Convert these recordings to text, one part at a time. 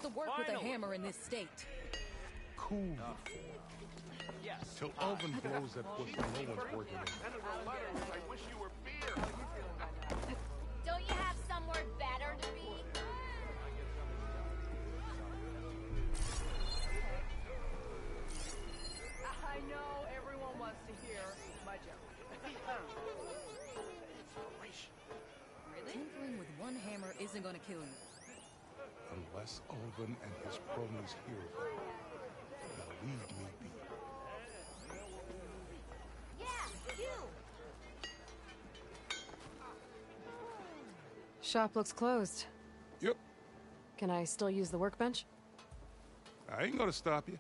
supposed to work with a hammer in this state? Cool. Yes. Till Elvin blows that pussy, no one's working it. I wish you were beer. Don't you have somewhere better to be? I know everyone wants to hear my joke. Really? Tinkering with one hammer isn't gonna kill you. Unless Elvin and his cronies hear of it. Now leave me be. Yeah, you! Shop looks closed. Yep. Can I still use the workbench? I ain't gonna stop you.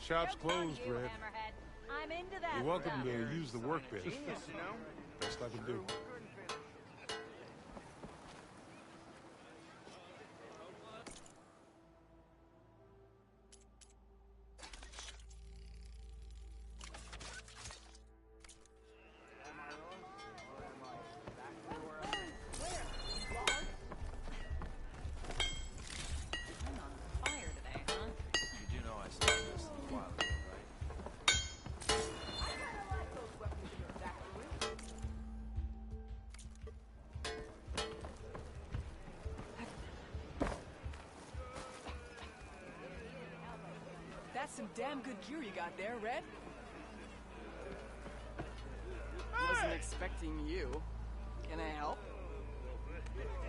Shop's closed, Red. I'm into that. You're welcome to use the workbench. Genius, you know? Best I can do. That's some damn good gear you got there, Red. Wasn't expecting you. Can I help?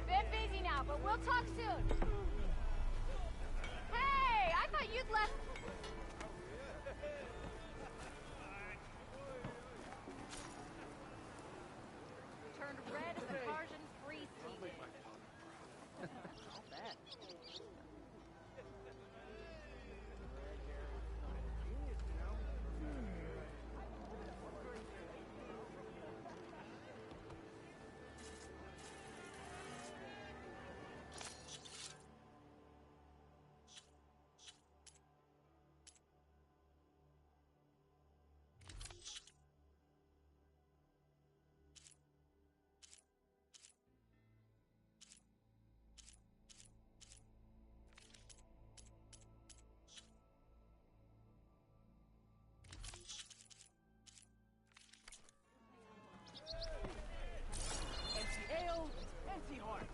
Bit busy now, but we'll talk soon. Hey, I thought you'd left. Anti-heart.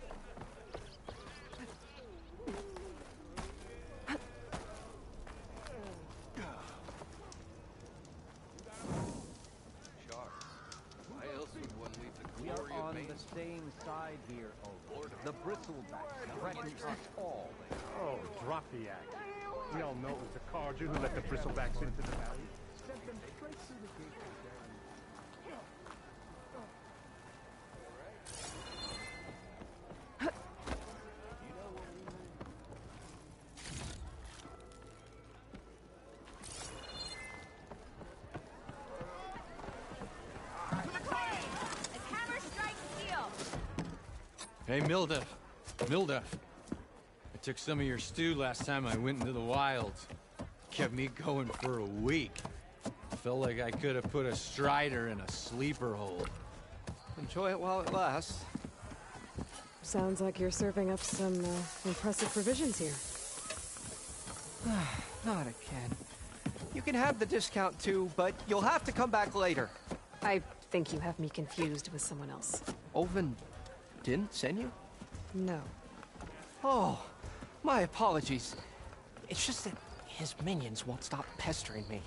Why else would one leave the We glory are of on Maine? the same side here, Owen. The bristlebacks threaten us all. Oh, drop the act. We all know it was the Carja who let the bristlebacks into the valley. Sent them straight through the gate. Hey, Milda. I took some of your stew last time I went into the wilds. Kept me going for a week. Felt like I could have put a strider in a sleeper hole. Enjoy it while it lasts. Sounds like you're serving up some impressive provisions here. Not again. You can have the discount too, but you'll have to come back later. I think you have me confused with someone else. Owen didn't send you? No. Oh, my apologies. It's just that his minions won't stop pestering me.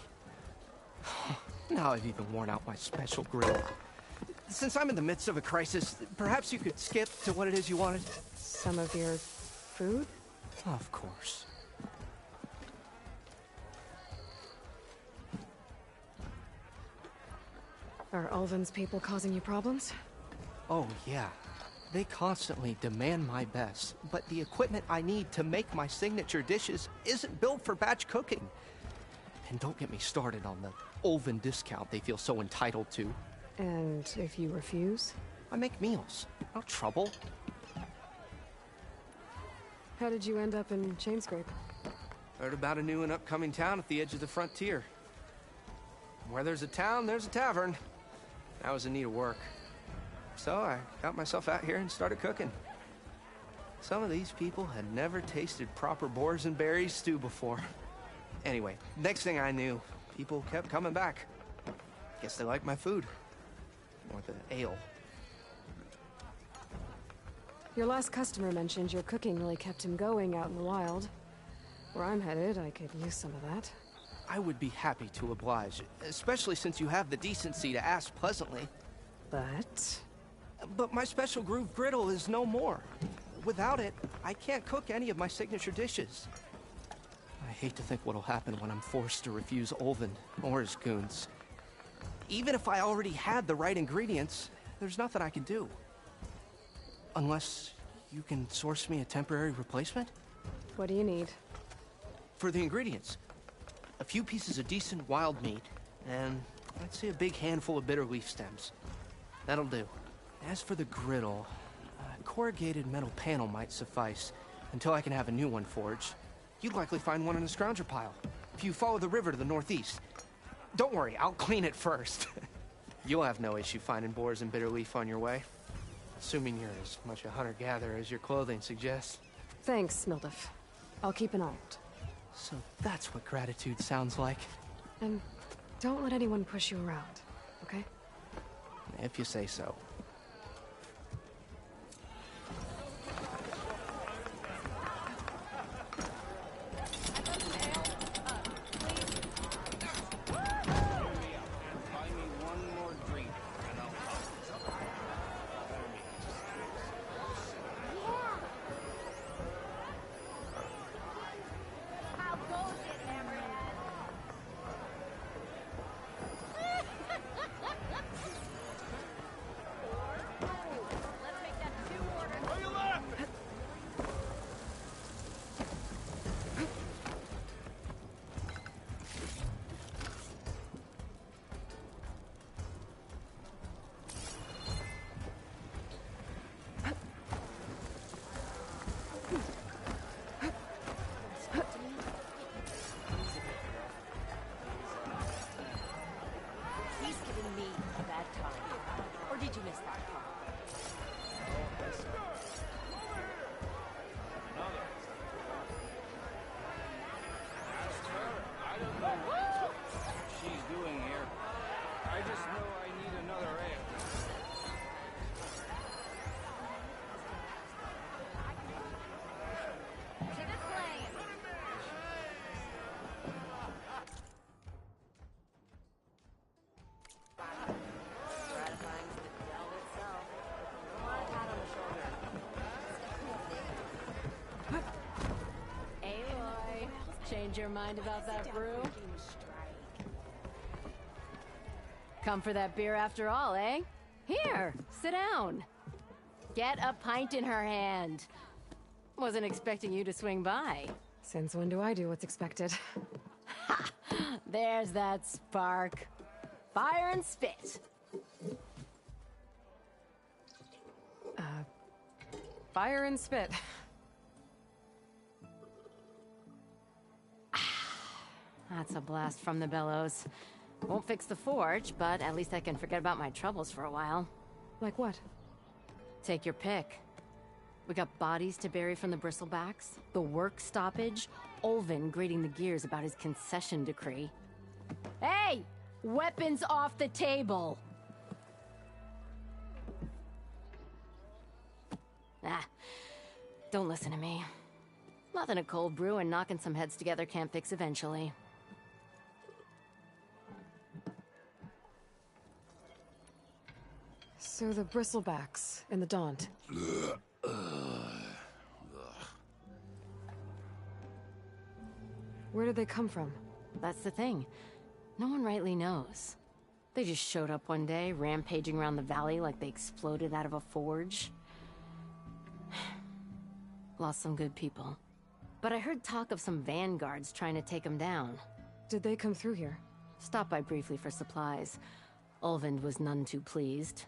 Now I've even worn out my special grill. Since I'm in the midst of a crisis, perhaps you could skip to what it is you wanted? Some of your food? Of course. Are Ulvin's people causing you problems? Oh, yeah. They constantly demand my best, but the equipment I need to make my signature dishes isn't built for batch cooking. And don't get me started on the Ulvin discount they feel so entitled to. And if you refuse? I make meals. No trouble. How did you end up in Chainscrape? Heard about a new and upcoming town at the edge of the frontier. Where there's a town, there's a tavern. I was in need of work. So I got myself out here and started cooking. Some of these people had never tasted proper boars and berries stew before. Anyway, next thing I knew, people kept coming back. Guess they liked my food. Or the ale. Your last customer mentioned your cooking really kept him going out in the wild. Where I'm headed, I could use some of that. I would be happy to oblige, especially since you have the decency to ask pleasantly. But my special groove griddle is no more. Without it, I can't cook any of my signature dishes. I hate to think what'll happen when I'm forced to refuse Ulvin or his goons. Even if I already had the right ingredients, there's nothing I can do. Unless you can source me a temporary replacement? What do you need? For the ingredients, a few pieces of decent wild meat, and I'd say a big handful of bitter leaf stems. That'll do. As for the griddle, a corrugated metal panel might suffice until I can have a new one forged. You'd likely find one in a scrounger pile, if you follow the river to the northeast. Don't worry, I'll clean it first. You'll have no issue finding boars and bitter leaf on your way. Assuming you're as much a hunter-gatherer as your clothing suggests. Thanks, Mildef. I'll keep an eye out. So that's what gratitude sounds like. And don't let anyone push you around, okay? If you say so. Change your mind about that brew? Come for that beer after all, eh? Here, sit down. Get a pint in her hand. Wasn't expecting you to swing by. Since when do I do what's expected? Ha! There's that spark. Fire and spit. Fire and spit. That's a blast from the bellows. Won't fix the forge, but at least I can forget about my troubles for a while. Like what? Take your pick. We got bodies to bury from the bristlebacks, the work stoppage, Ulvin grating the gears about his concession decree. Hey! Weapons off the table! Don't listen to me. Nothing a cold brew and knocking some heads together can't fix eventually. So the bristlebacks and the Daunt. Where did they come from? That's the thing. No one rightly knows. They just showed up one day, rampaging around the valley like they exploded out of a forge. Lost some good people. But I heard talk of some vanguards trying to take them down. Did they come through here? Stopped by briefly for supplies. Ulvin was none too pleased.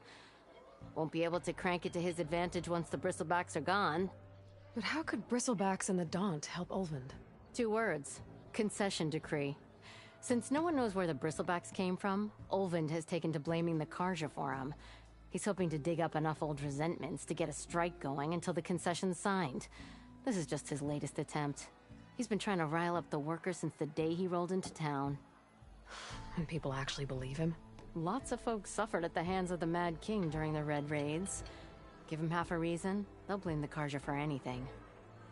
Won't be able to crank it to his advantage once the bristlebacks are gone. But how could bristlebacks and the Daunt help Ulvin? 2 words. Concession decree. Since no one knows where the bristlebacks came from, Ulvin has taken to blaming the Karja for him. He's hoping to dig up enough old resentments to get a strike going until the concession's signed. This is just his latest attempt. He's been trying to rile up the workers since the day he rolled into town. And people actually believe him? Lots of folks suffered at the hands of the Mad King during the Red Raids. Give him half a reason, they'll blame the Karja for anything.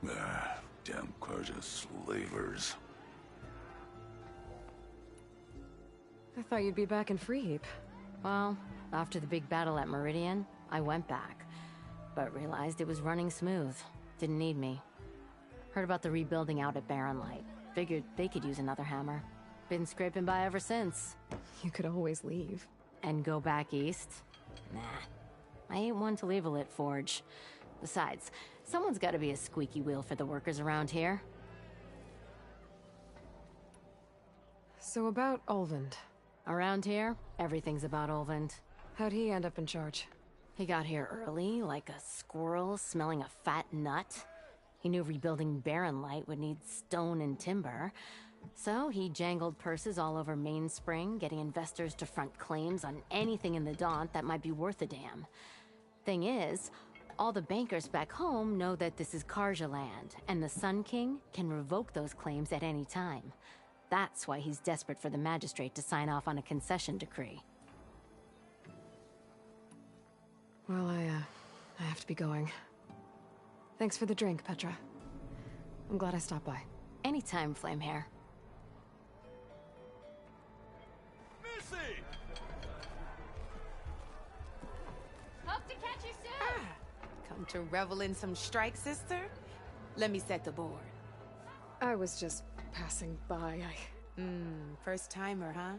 Damn Karja slavers. I thought you'd be back in Freeheap. Well, after the big battle at Meridian, I went back. But realized it was running smooth. Didn't need me. Heard about the rebuilding out at Barren Light. Figured they could use another hammer. Been scraping by ever since. You could always leave. And go back east? Nah. I ain't one to leave a lit forge. Besides, someone's gotta be a squeaky wheel for the workers around here. So about Ulvund. Around here, everything's about Ulvund. How'd he end up in charge? He got here early, like a squirrel smelling a fat nut. He knew rebuilding Barren Light would need stone and timber. So he jangled purses all over Mainspring, getting investors to front claims on anything in the Daunt that might be worth a damn. Thing is, all the bankers back home know that this is Karja land, and the Sun King can revoke those claims at any time. That's why he's desperate for the magistrate to sign off on a concession decree. Well, I have to be going. Thanks for the drink, Petra. I'm glad I stopped by. Anytime, Flamehair. Missy! Hope to catch you soon! Come to revel in some strike, sister? Let me set the board. I was just passing by. First timer, huh?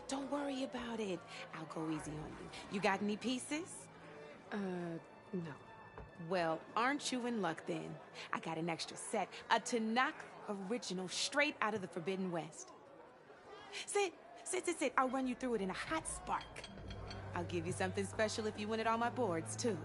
Don't worry about it. I'll go easy on you. You got any pieces? No. Well, aren't you in luck then? I got an extra set, a Tanakh original straight out of the Forbidden West. Sit. I'll run you through it in a hot spark. I'll give you something special if you win at all my boards, too.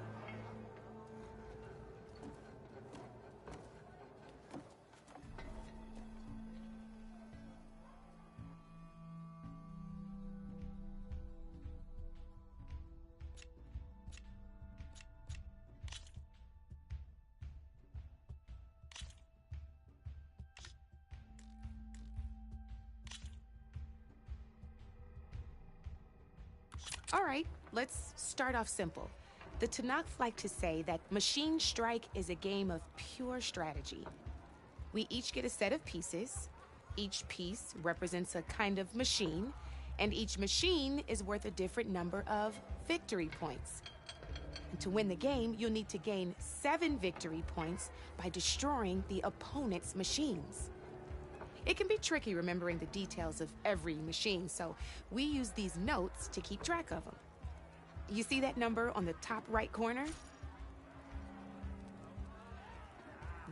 All right, let's start off simple. The Tanakh like to say that Machine Strike is a game of pure strategy. We each get a set of pieces. Each piece represents a kind of machine, and each machine is worth a different number of victory points. And to win the game, you'll need to gain 7 victory points by destroying the opponent's machines. It can be tricky remembering the details of every machine, so we use these notes to keep track of them. You see that number on the top right corner?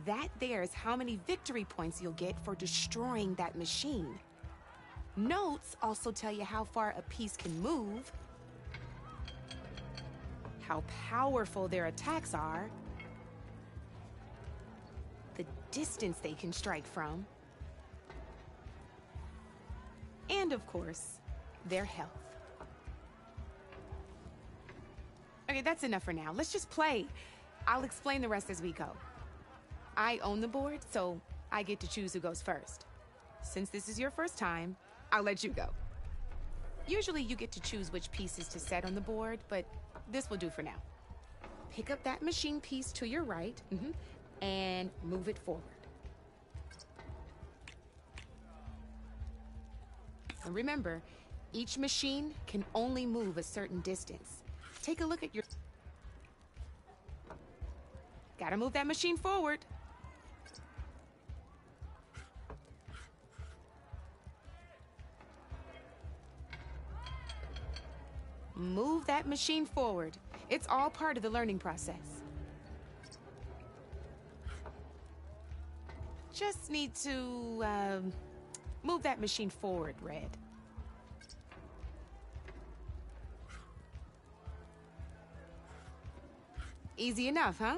That there is how many victory points you'll get for destroying that machine. Notes also tell you how far a piece can move, how powerful their attacks are, the distance they can strike from, and of course, their health. Okay, that's enough for now. Let's just play. I'll explain the rest as we go. I own the board, so I get to choose who goes first. Since this is your first time, I'll let you go. Usually you get to choose which pieces to set on the board, but this will do for now. Pick up that machine piece to your right, and move it forward. And remember, each machine can only move a certain distance. Take a look at your... Gotta move that machine forward. Move that machine forward. It's all part of the learning process. Just need to, move that machine forward, Red. Easy enough, huh?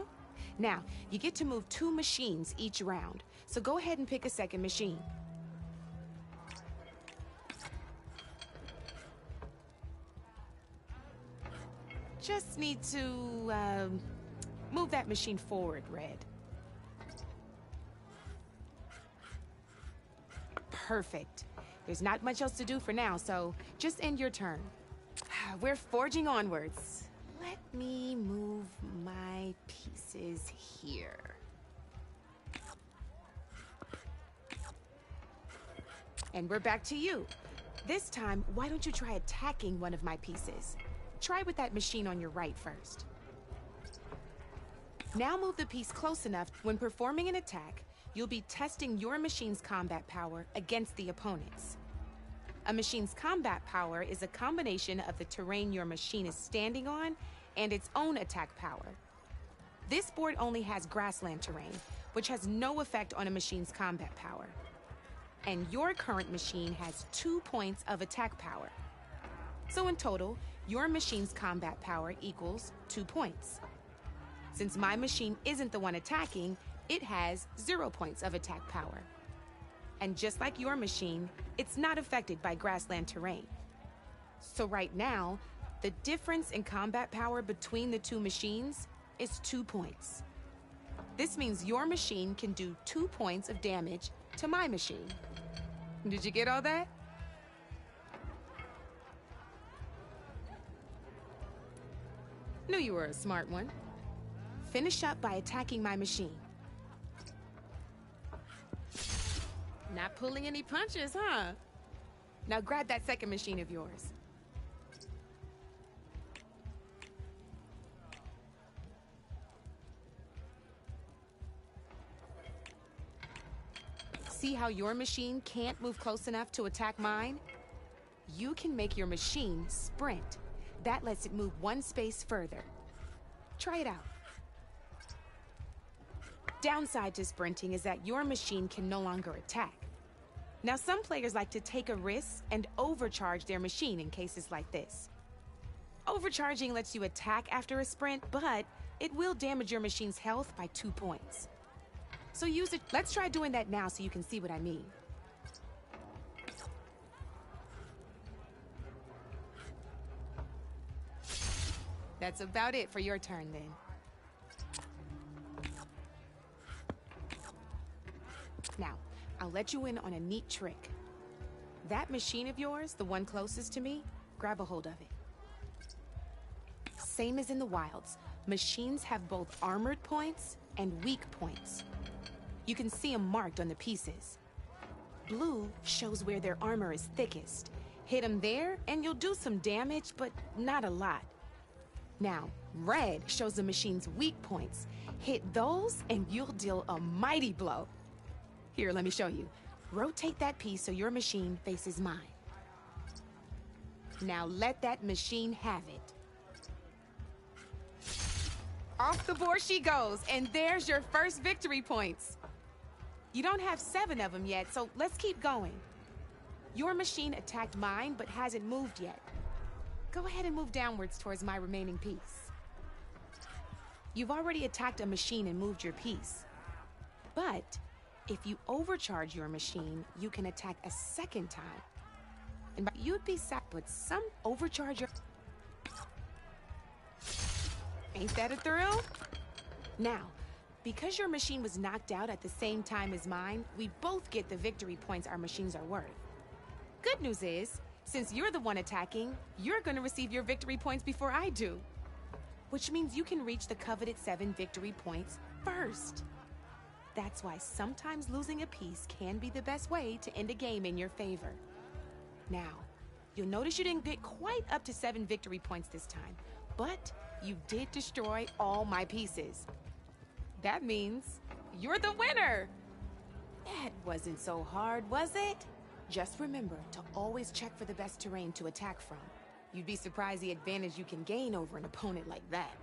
Now, you get to move 2 machines each round, so go ahead and pick a second machine. Just need to, move that machine forward, Red. Perfect. There's not much else to do for now, so just end your turn. We're forging onwards. Let me move my pieces here. And we're back to you. This time, why don't you try attacking one of my pieces? Try with that machine on your right first. Now move the piece close enough. When performing an attack, you'll be testing your machine's combat power against the opponent's. A machine's combat power is a combination of the terrain your machine is standing on and its own attack power. This board only has grassland terrain, which has no effect on a machine's combat power. And your current machine has 2 points of attack power. So in total, your machine's combat power equals 2 points. Since my machine isn't the one attacking, it has 0 points of attack power. And just like your machine, it's not affected by grassland terrain. So right now, the difference in combat power between the 2 machines is 2 points. This means your machine can do 2 points of damage to my machine. Did you get all that? Knew you were a smart one. Finish up by attacking my machine. Not pulling any punches, huh? Now grab that second machine of yours. See how your machine can't move close enough to attack mine? You can make your machine sprint. That lets it move 1 space further. Try it out. Downside to sprinting is that your machine can no longer attack. Now, some players like to take a risk and overcharge their machine in cases like this. Overcharging lets you attack after a sprint, but it will damage your machine's health by 2 points. So use it. Let's try doing that now so you can see what I mean. That's about it for your turn, then. Now, I'll let you in on a neat trick. That machine of yours, the one closest to me, grab a hold of it. Same as in the wilds, machines have both armored points and weak points. You can see them marked on the pieces. Blue shows where their armor is thickest. Hit them there, and you'll do some damage, but not a lot. Now, red shows the machine's weak points. Hit those, and you'll deal a mighty blow. Here, let me show you. Rotate that piece so your machine faces mine. Now let that machine have it. Off the board she goes, and there's your first victory points. You don't have 7 of them yet, so let's keep going. Your machine attacked mine, but hasn't moved yet. Go ahead and move downwards towards my remaining piece. You've already attacked a machine and moved your piece. But if you overcharge your machine, you can attack a second time. And you'd be sad, but some overcharge your... Ain't that a thrill? Now, because your machine was knocked out at the same time as mine, we both get the victory points our machines are worth. Good news is, since you're the one attacking, you're gonna receive your victory points before I do. Which means you can reach the coveted 7 victory points first. That's why sometimes losing a piece can be the best way to end a game in your favor. Now, you'll notice you didn't get quite up to 7 victory points this time, but you did destroy all my pieces. That means you're the winner! That wasn't so hard, was it? Just remember to always check for the best terrain to attack from. You'd be surprised the advantage you can gain over an opponent like that.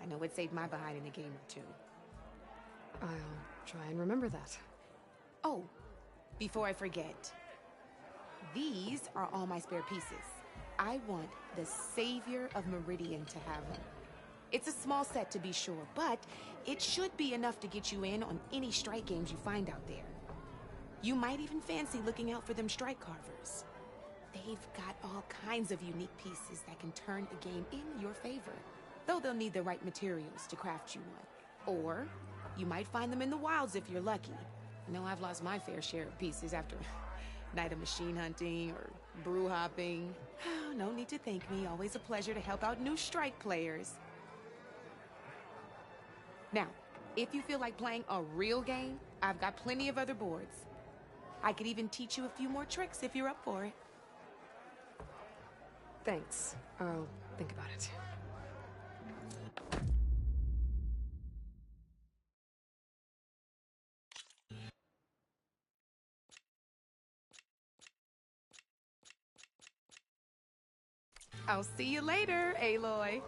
I know it saved my behind in a game or 2. I'll try and remember that. Oh, before I forget, these are all my spare pieces. I want the Savior of Meridian to have them. It's a small set to be sure, but it should be enough to get you in on any strike games you find out there. You might even fancy looking out for them strike carvers. They've got all kinds of unique pieces that can turn a game in your favor, though they'll need the right materials to craft you one. Or you might find them in the wilds if you're lucky. I know I've lost my fair share of pieces after night of machine hunting or brew hopping. No need to thank me. Always a pleasure to help out new strike players. Now, if you feel like playing a real game, I've got plenty of other boards. I could even teach you a few more tricks if you're up for it. Thanks. I'll think about it. I'll see you later, Aloy.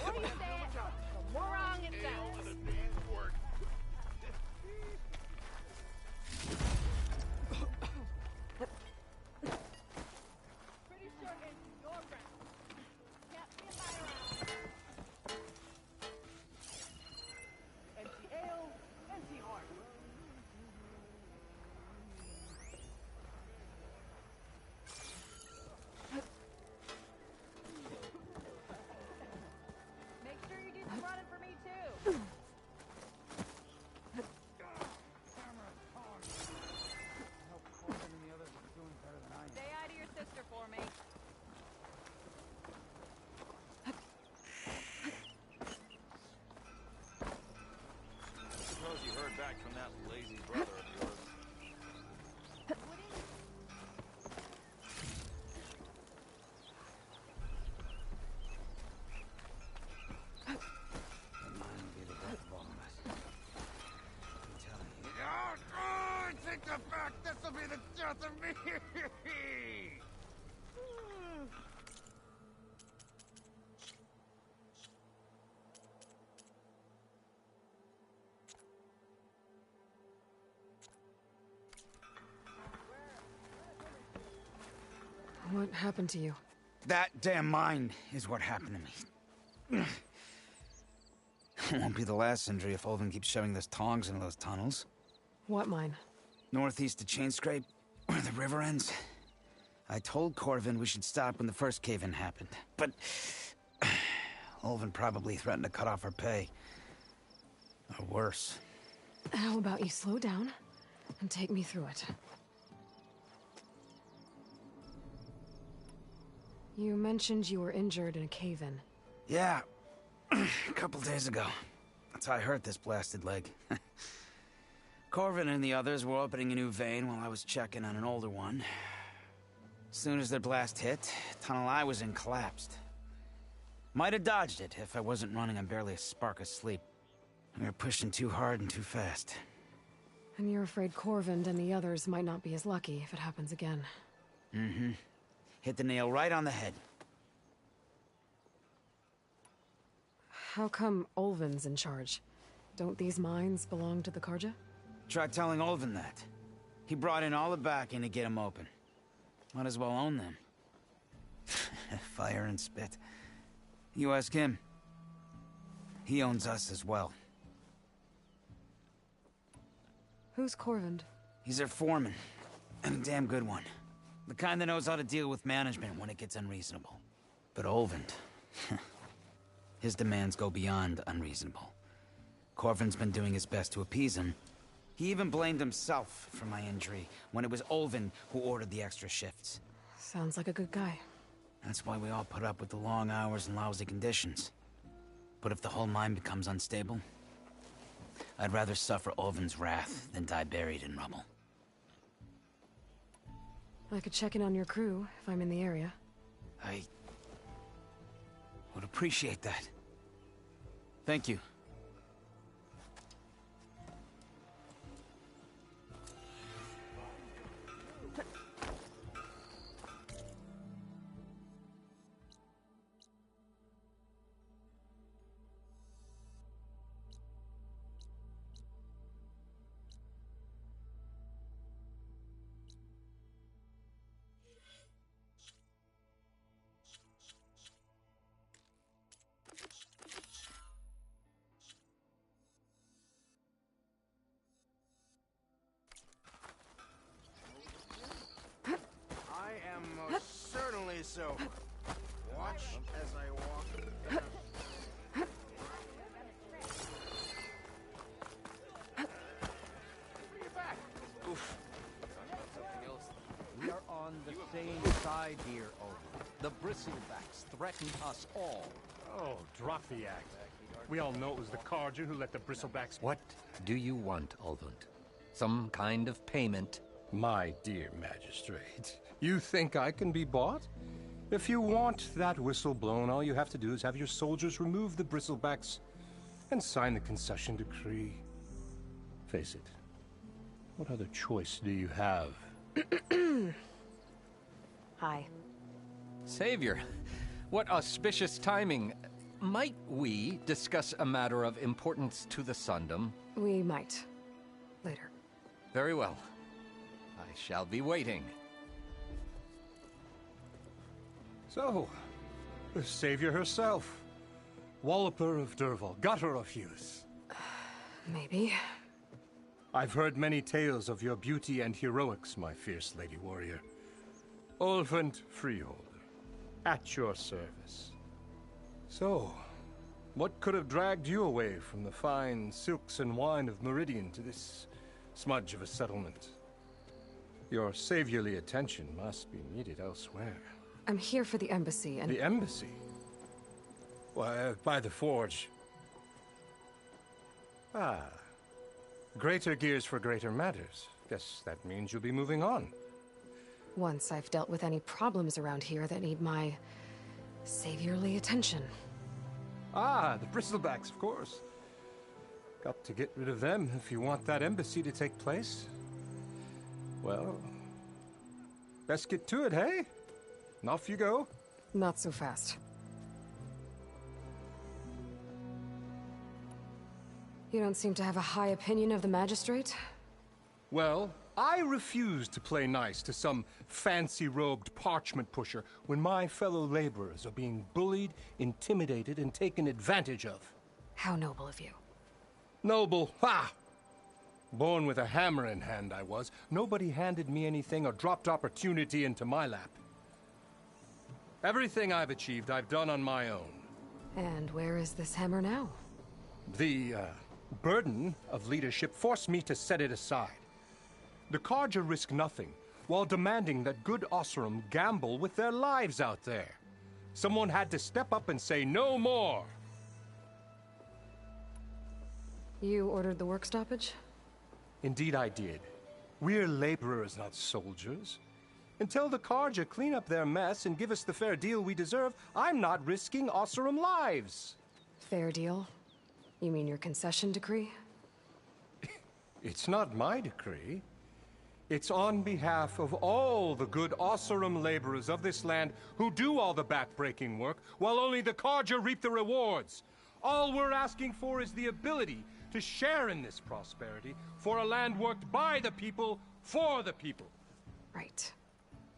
What do you say? The more wrong it sounds. Pretty sure it's your friend. Can't be a mile out. Empty ale, empty heart. Make sure you do some running for me too. Say hi to your sister for me. Suppose you heard back from that lazy brother of yours. Take that back! This'll be the death of me! What happened to you? That damn mine is what happened to me. It won't be the last injury if Olvin keeps shoving those tongs into those tunnels. What mine? Northeast of Chain Scrape, where the river ends. I told Corvin we should stop when the first cave-in happened, but Olvin probably threatened to cut off our pay. Or worse. How about you slow down and take me through it? You mentioned you were injured in a cave-in. Yeah, a couple days ago. That's how I hurt this blasted leg. Corvin and the others were opening a new vein while I was checking on an older one. As soon as their blast hit, tunnel I was in collapsed. Might have dodged it if I wasn't running on barely a spark of sleep. We were pushing too hard and too fast. And you're afraid Corvin and the others might not be as lucky if it happens again. Mm-hmm. Hit the nail right on the head. How come Olvin's in charge? Don't these mines belong to the Karja? Try telling Olvin that. He brought in all the backing to get them open. Might as well own them. Fire and spit. You ask him. He owns us as well. Who's Corvin? He's their foreman. And a damn good one. The kind that knows how to deal with management when it gets unreasonable. But Olvin... his demands go beyond unreasonable. Corvin's been doing his best to appease him. He even blamed himself for my injury when it was Olvin who ordered the extra shifts. Sounds like a good guy. That's why we all put up with the long hours and lousy conditions. But if the whole mine becomes unstable, I'd rather suffer Olvin's wrath than die buried in rubble. I could check in on your crew if I'm in the area. I would appreciate that. Thank you. Certainly so. Watch as I walk. Oof. We are on the same side here, Olvin. The bristlebacks threaten us all. Oh, drop the act. We all know it was the Karja who let the bristlebacks... What do you want, Olvund? Some kind of payment? My dear magistrate, you think I can be bought? If you want that whistle blown, all you have to do is have your soldiers remove the bristlebacks and sign the concession decree. Face it, what other choice do you have? Hi. Savior, what auspicious timing. Might we discuss a matter of importance to the Sundom? We might. Later. Very well. I shall be waiting. So, the Savior herself. Walloper of Derval, gutter of youth. Maybe. I've heard many tales of your beauty and heroics, my fierce lady warrior. Olvund Freeholder, at your service. So, what could have dragged you away from the fine silks and wine of Meridian to this smudge of a settlement? Your saviorly attention must be needed elsewhere. I'm here for the embassy and... The embassy? Why, by the forge. Ah. Greater gears for greater matters. Guess that means you'll be moving on. Once I've dealt with any problems around here that need my... saviorly attention. Ah, the bristlebacks, of course. Got to get rid of them if you want that embassy to take place. Well, best get to it, hey? And off you go. Not so fast. You don't seem to have a high opinion of the magistrate? Well, I refuse to play nice to some fancy-robed parchment pusher when my fellow laborers are being bullied, intimidated, and taken advantage of. How noble of you. Noble? Ha! Born with a hammer in hand, I was. Nobody handed me anything or dropped opportunity into my lap. Everything I've achieved, I've done on my own. And where is this hammer now? The, burden of leadership forced me to set it aside. The Carja risk nothing, while demanding that good Osseram gamble with their lives out there. Someone had to step up and say no more. You ordered the work stoppage? Indeed I did. We're laborers, not soldiers. Until the Carja clean up their mess and give us the fair deal we deserve, I'm not risking Osseram lives. Fair deal? You mean your concession decree? It's not my decree. It's on behalf of all the good Osseram laborers of this land who do all the back-breaking work, while only the Carja reap the rewards. All we're asking for is the ability to share in this prosperity for a land worked by the people, for the people. Right.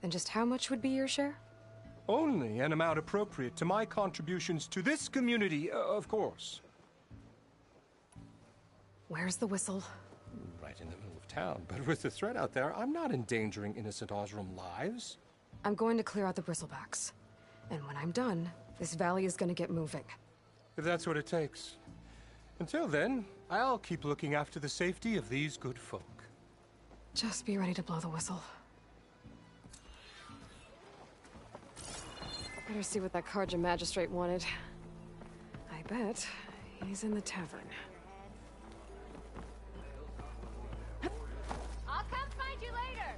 And just how much would be your share? Only an amount appropriate to my contributions to this community, of course. Where's the whistle? Right in the middle of town, but with the threat out there, I'm not endangering innocent Osseram lives. I'm going to clear out the bristlebacks. And when I'm done, this valley is going to get moving. If that's what it takes. Until then, I'll keep looking after the safety of these good folk. Just be ready to blow the whistle. Better see what that Carja magistrate wanted. I bet he's in the tavern. I'll come find you later.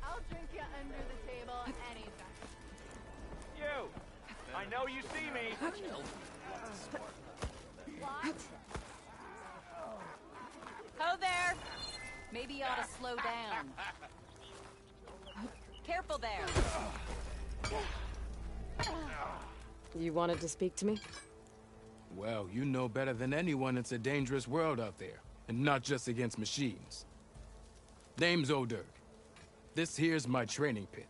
I'll drink you under the table anytime. You! I know you see me! What? Ho there! Maybe you ought to slow down. Careful there. You wanted to speak to me? Well, you know better than anyone it's a dangerous world out there, and not just against machines. Name's O'Dirk. This here's my training pit.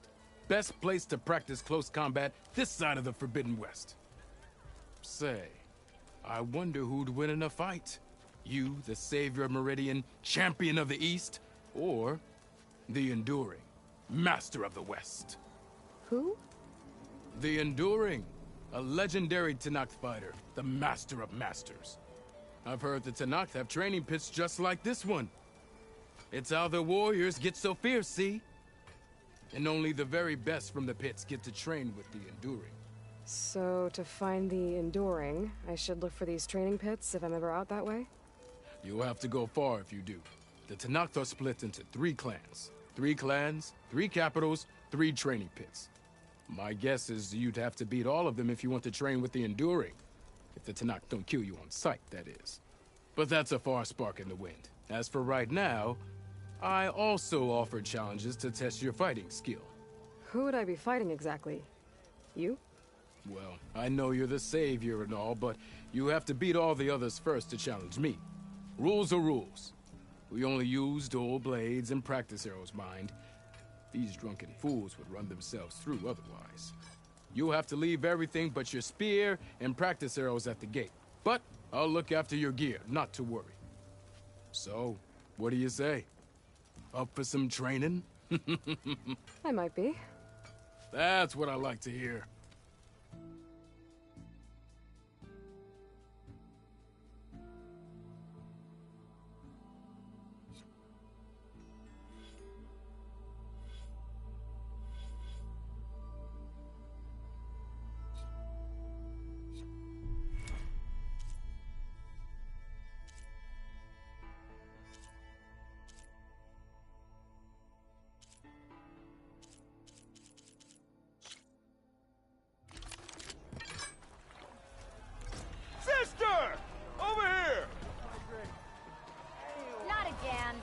Best place to practice close combat this side of the Forbidden West. Say, I wonder who'd win in a fight. You, the savior of Meridian, champion of the East, or the Enduring, master of the West. Who? The Enduring, a legendary Tenakth fighter, the master of masters. I've heard the Tenakth have training pits just like this one. It's how the warriors get so fierce, see? And only the very best from the pits get to train with the Enduring. So, to find the Enduring, I should look for these training pits if I'm ever out that way? You'll have to go far if you do. The Tenakth are split into 3 clans. 3 clans, 3 capitals, 3 training pits. My guess is you'd have to beat all of them if you want to train with the Enduring. If the Tenakth don't kill you on sight, that is. But that's a far spark in the wind. As for right now, I also offer challenges to test your fighting skill. Who would I be fighting exactly? You? Well, I know you're the savior and all, but you have to beat all the others first to challenge me. Rules are rules. We only use dual blades and practice arrows, mind. These drunken fools would run themselves through otherwise. You'll have to leave everything but your spear and practice arrows at the gate. But I'll look after your gear, not to worry. So, what do you say? Up for some training? I might be. That's what I like to hear. Sister! Over here! Not again.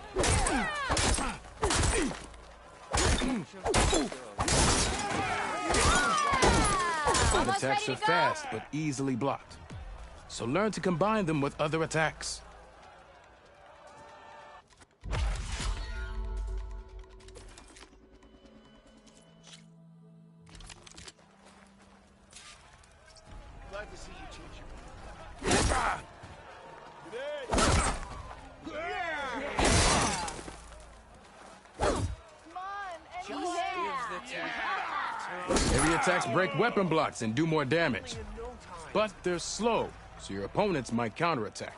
Attacks are fast, but easily blocked. so learn to combine them with other attacks. Glad to see you change your Heavy attacks break weapon blocks and do more damage. But they're slow, so your opponents might counterattack.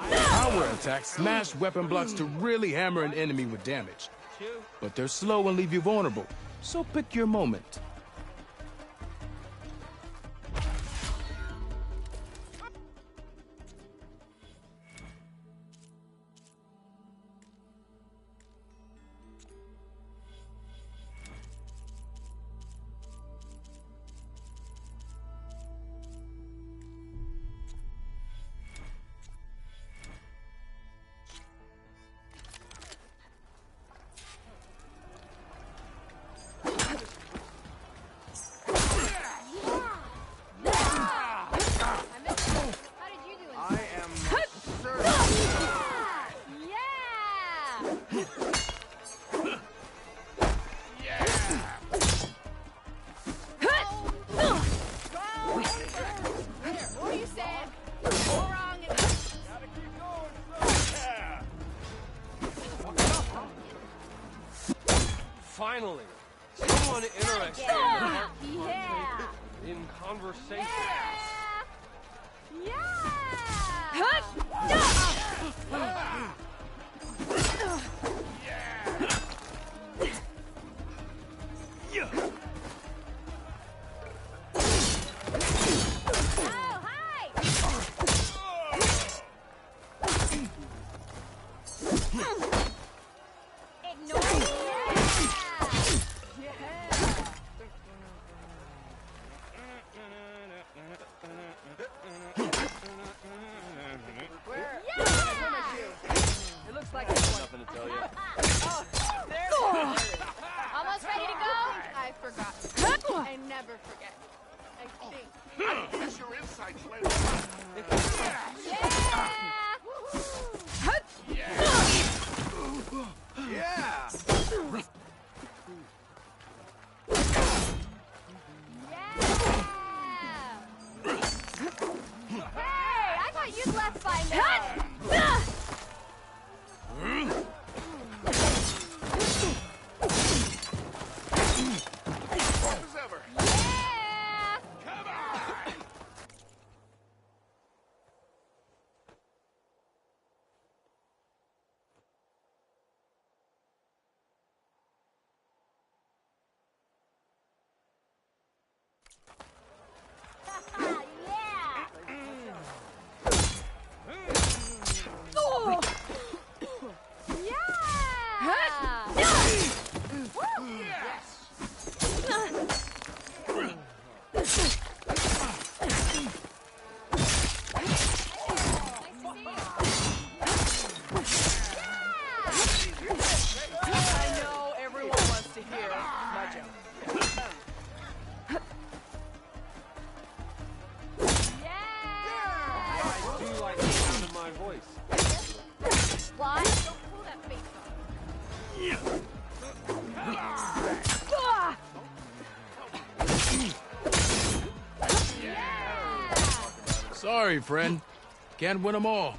Power attacks smash weapon blocks to really hammer an enemy with damage. But they're slow and leave you vulnerable, so pick your moment. Finally, someone interested in conversation. It looks like nothing to tell you. Oh, there's almost ready to go? I forgot. I never forget. I think. Push your insights later. Yeah! Hey, I thought you'd left by now. Sorry, friend. Can't win them all.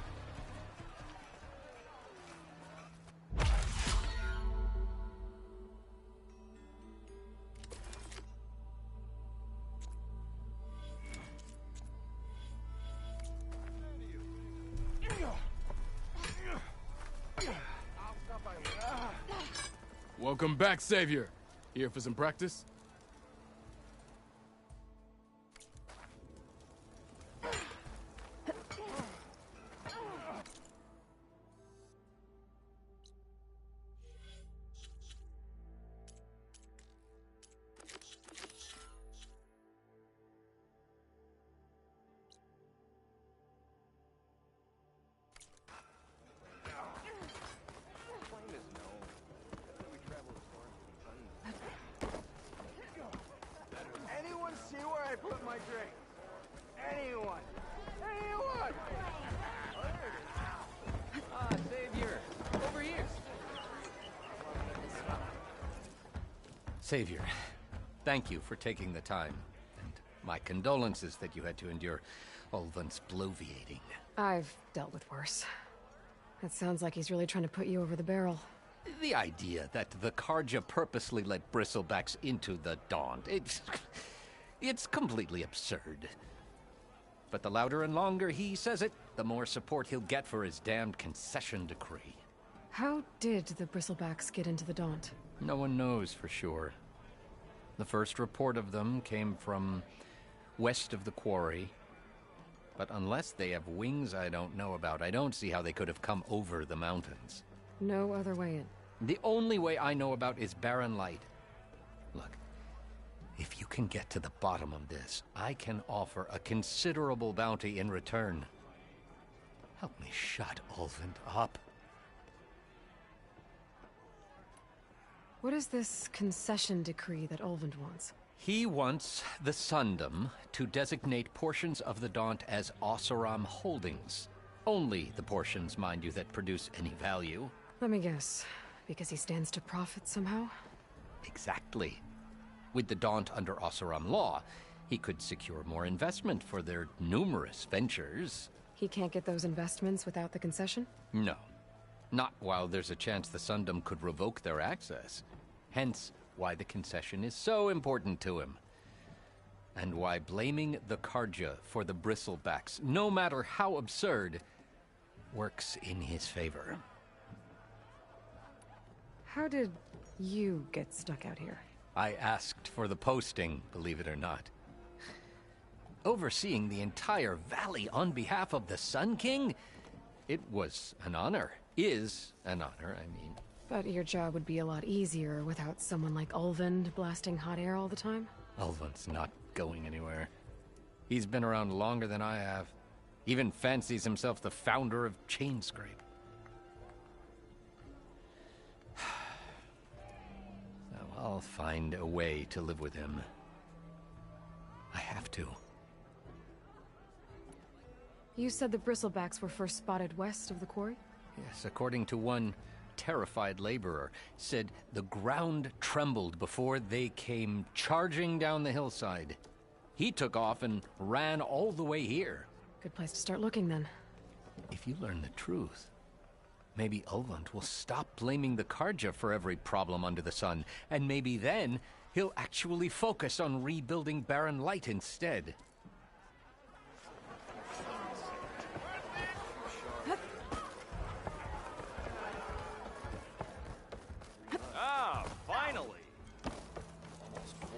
Welcome back, Savior. Here for some practice? drink? Anyone? Anyone? Ah, Savior. Over here. Savior, thank you for taking the time. And my condolences that you had to endure Ulvan's bloviating. I've dealt with worse. It sounds like he's really trying to put you over the barrel. The idea that the Karja purposely let bristlebacks into the Daunt, it's completely absurd. But the louder and longer he says it, the more support he'll get for his damned concession decree. How did the bristlebacks get into the Daunt? No one knows for sure. The first report of them came from west of the quarry. But unless they have wings I don't know about, I don't see how they could have come over the mountains. No other way in. The only way I know about is barren light. Look, if you can get to the bottom of this, I can offer a considerable bounty in return. Help me shut Ulvund up. What is this concession decree that Ulvund wants? He wants the Sundom to designate portions of the Daunt as Oseram holdings. Only the portions, mind you, that produce any value. Let me guess. Because he stands to profit somehow? Exactly. With the Daunt under Oseram law, he could secure more investment for their numerous ventures. He can't get those investments without the concession? No. Not while there's a chance the Sundom could revoke their access. Hence, why the concession is so important to him. And why blaming the Karja for the bristlebacks, no matter how absurd, works in his favor. How did you get stuck out here? I asked for the posting, believe it or not. Overseeing the entire valley on behalf of the Sun King? It was an honor. Is an honor, I mean. But your job would be a lot easier without someone like Ulvund blasting hot air all the time? Ulvund's not going anywhere. He's been around longer than I have. Even fancies himself the founder of Chainscrape. So I'll find a way to live with him. I have to. You said the bristlebacks were first spotted west of the quarry? Yes, according to one terrified laborer, said the ground trembled before they came charging down the hillside. He took off and ran all the way here. Good place to start looking, then. If you learn the truth, maybe Ulvund will stop blaming the Karja for every problem under the sun, and maybe then he'll actually focus on rebuilding Barren Light instead. Ah, finally! Almost 4.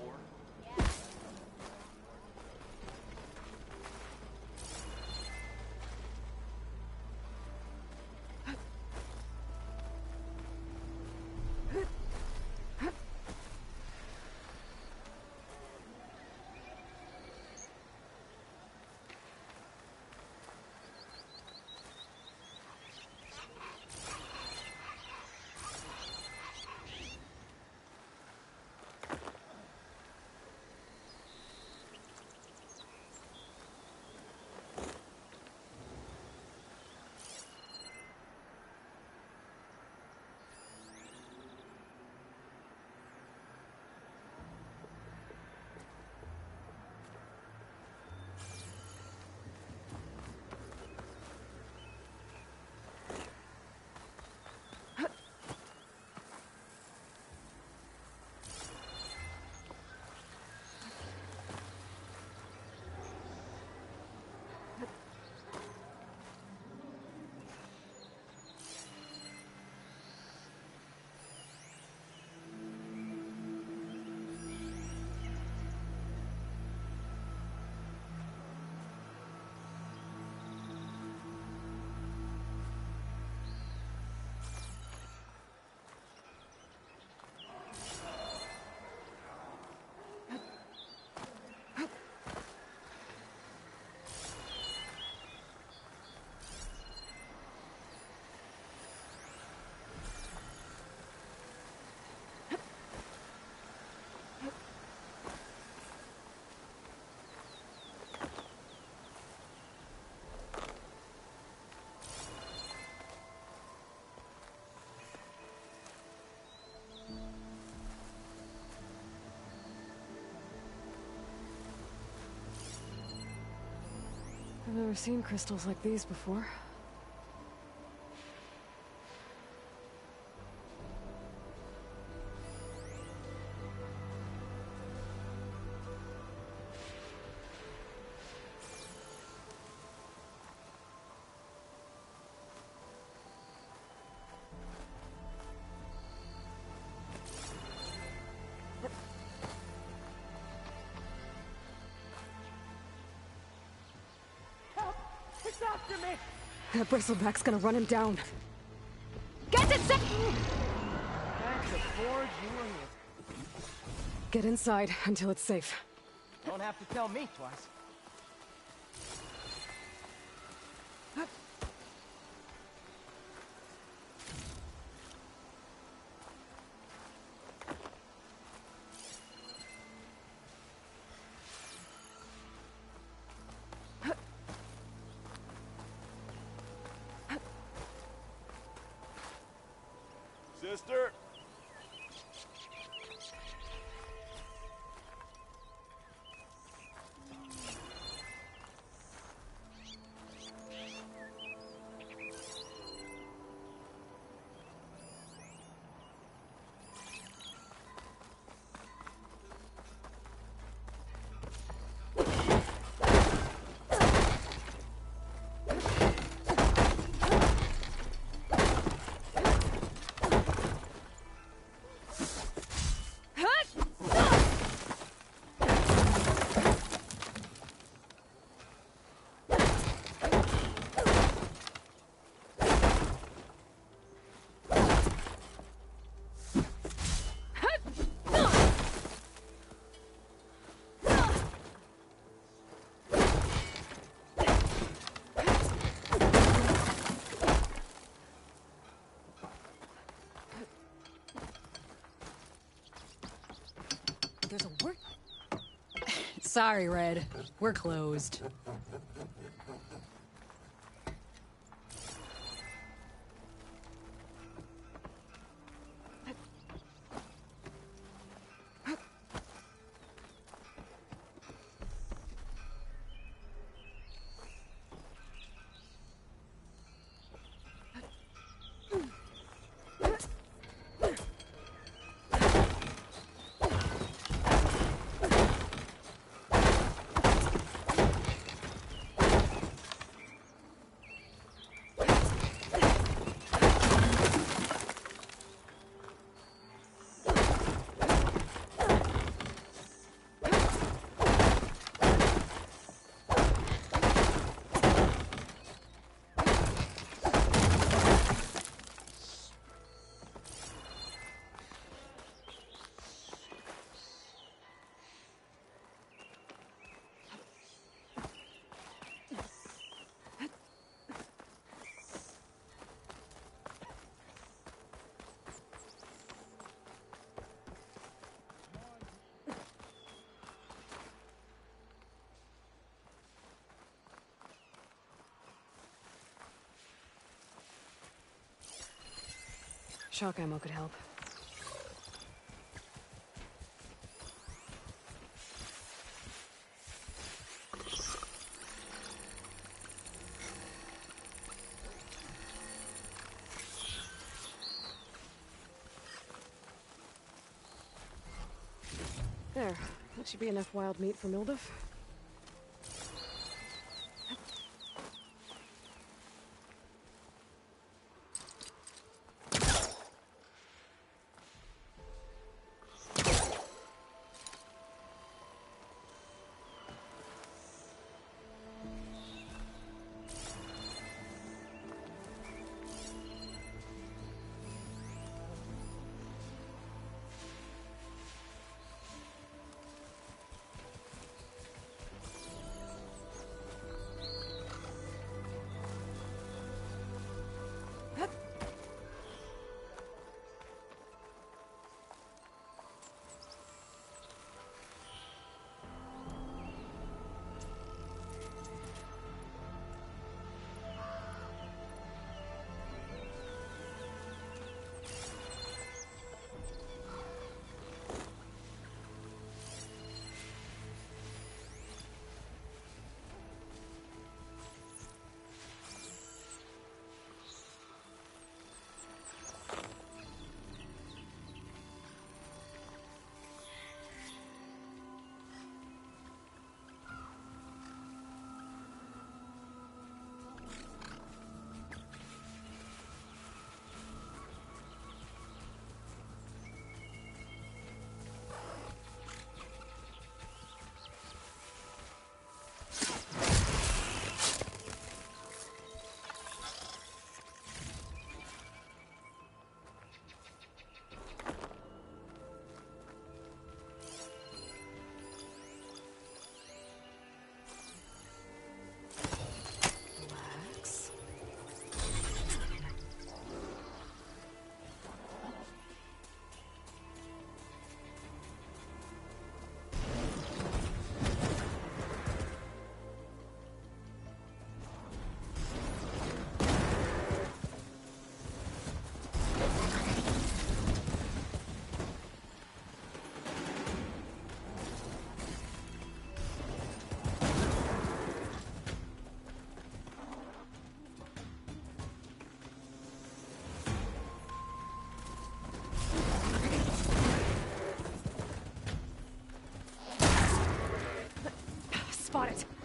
I've never seen crystals like these before. It's after me! That bristleback's gonna run him down. Get it, That's the forge you were here. Get inside until it's safe. Don't have to tell me twice. Sister? There's a work. Sorry, Red. We're closed. Shock ammo could help. There. That should be enough wild meat for Milduf.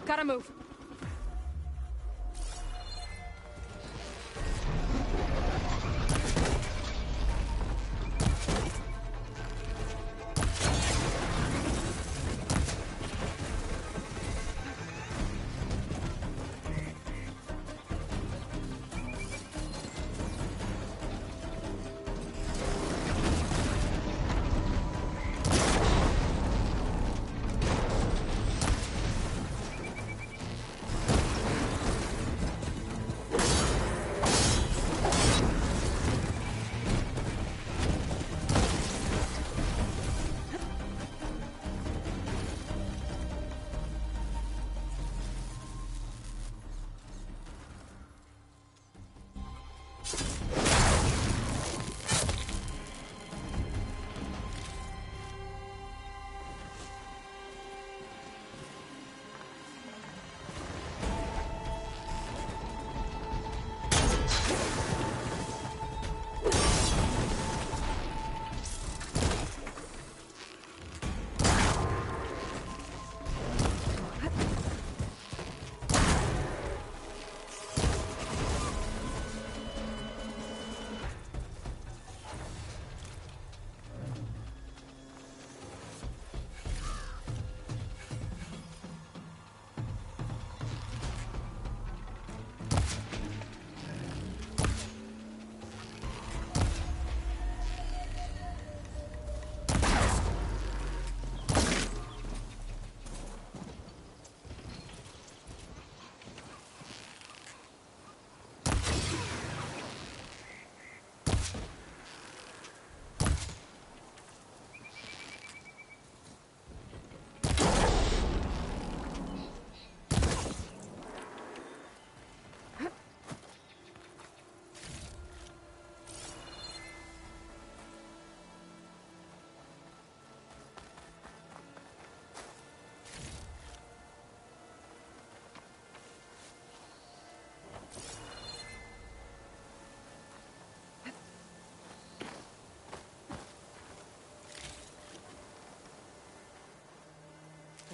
Gotta move.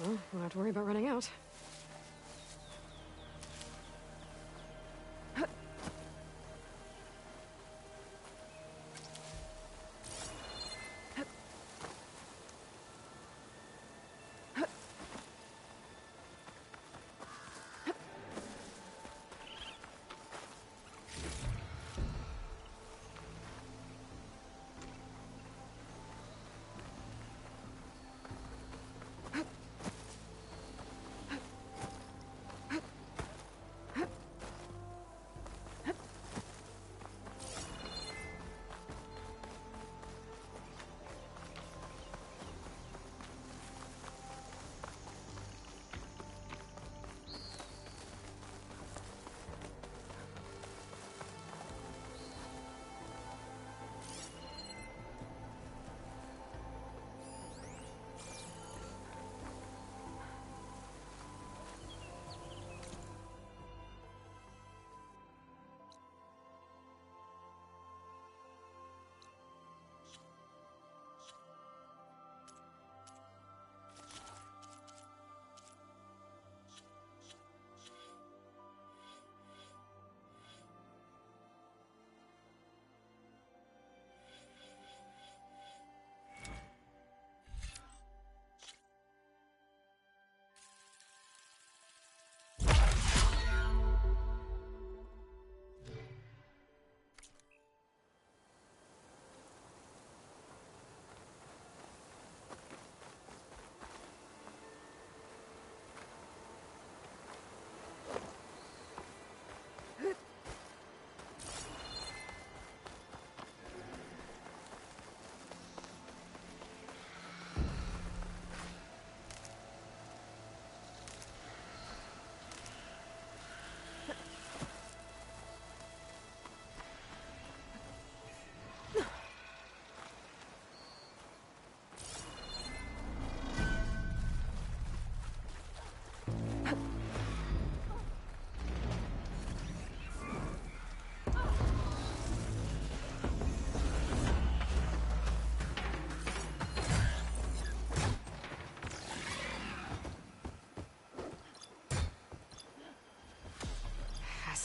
Well, don't have to worry about running out.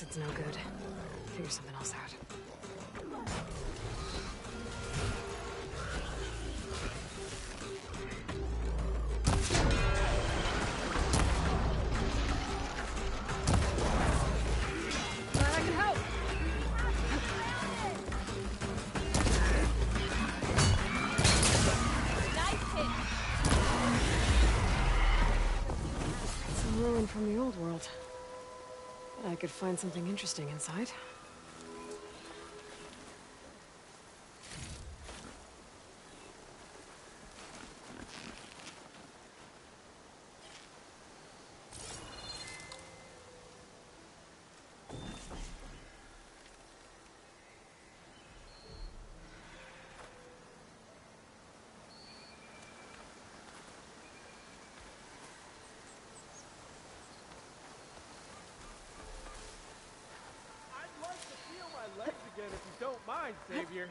acid's no good. Figure something else out. Glad I can help. Nice hit. It's a ruin from the old world. I could find something interesting inside. Again, if you don't mind, Savior.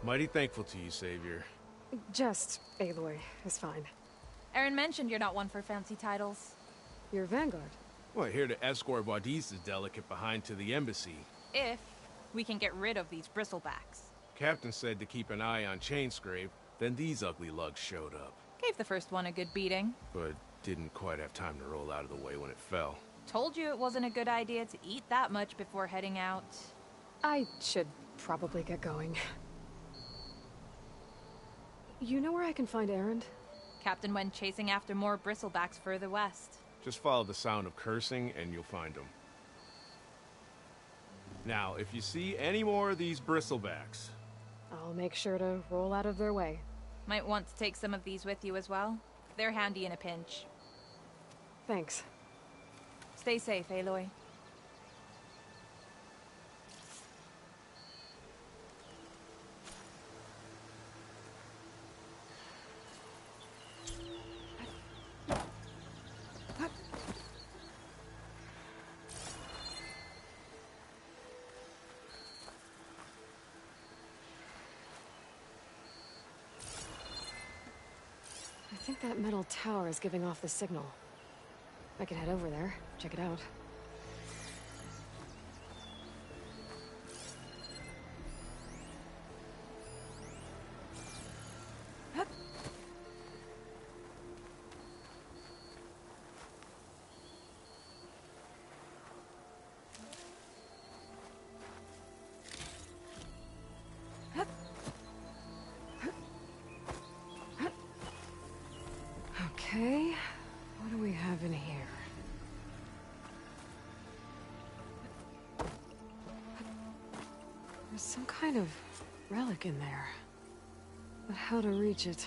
Mighty thankful to you, Savior. Just Aloy is fine. Aaron mentioned you're not one for fancy titles. You're Vanguard. Well, here to escort Wadis's delicate behind to the embassy. If we can get rid of these bristlebacks. Captain said to keep an eye on Chainscrape, then these ugly lugs showed up. Gave the first one a good beating. But didn't quite have time to roll out of the way when it fell. Told you it wasn't a good idea to eat that much before heading out. I should probably get going. You know where I can find Erend? Captain went chasing after more bristlebacks further west. Just follow the sound of cursing and you'll find them. Now, if you see any more of these bristlebacks... I'll make sure to roll out of their way. Might want to take some of these with you as well. They're handy in a pinch. Thanks. Stay safe, Aloy. I think that metal tower is giving off the signal. I could head over there, check it out. Okay, what do we have in here? There's some kind of relic in there. But how to reach it?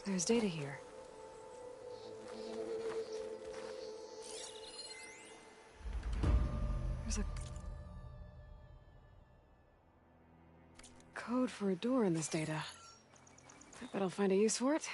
There's data here. There's a code for a door in this data. I bet I'll find a use for it.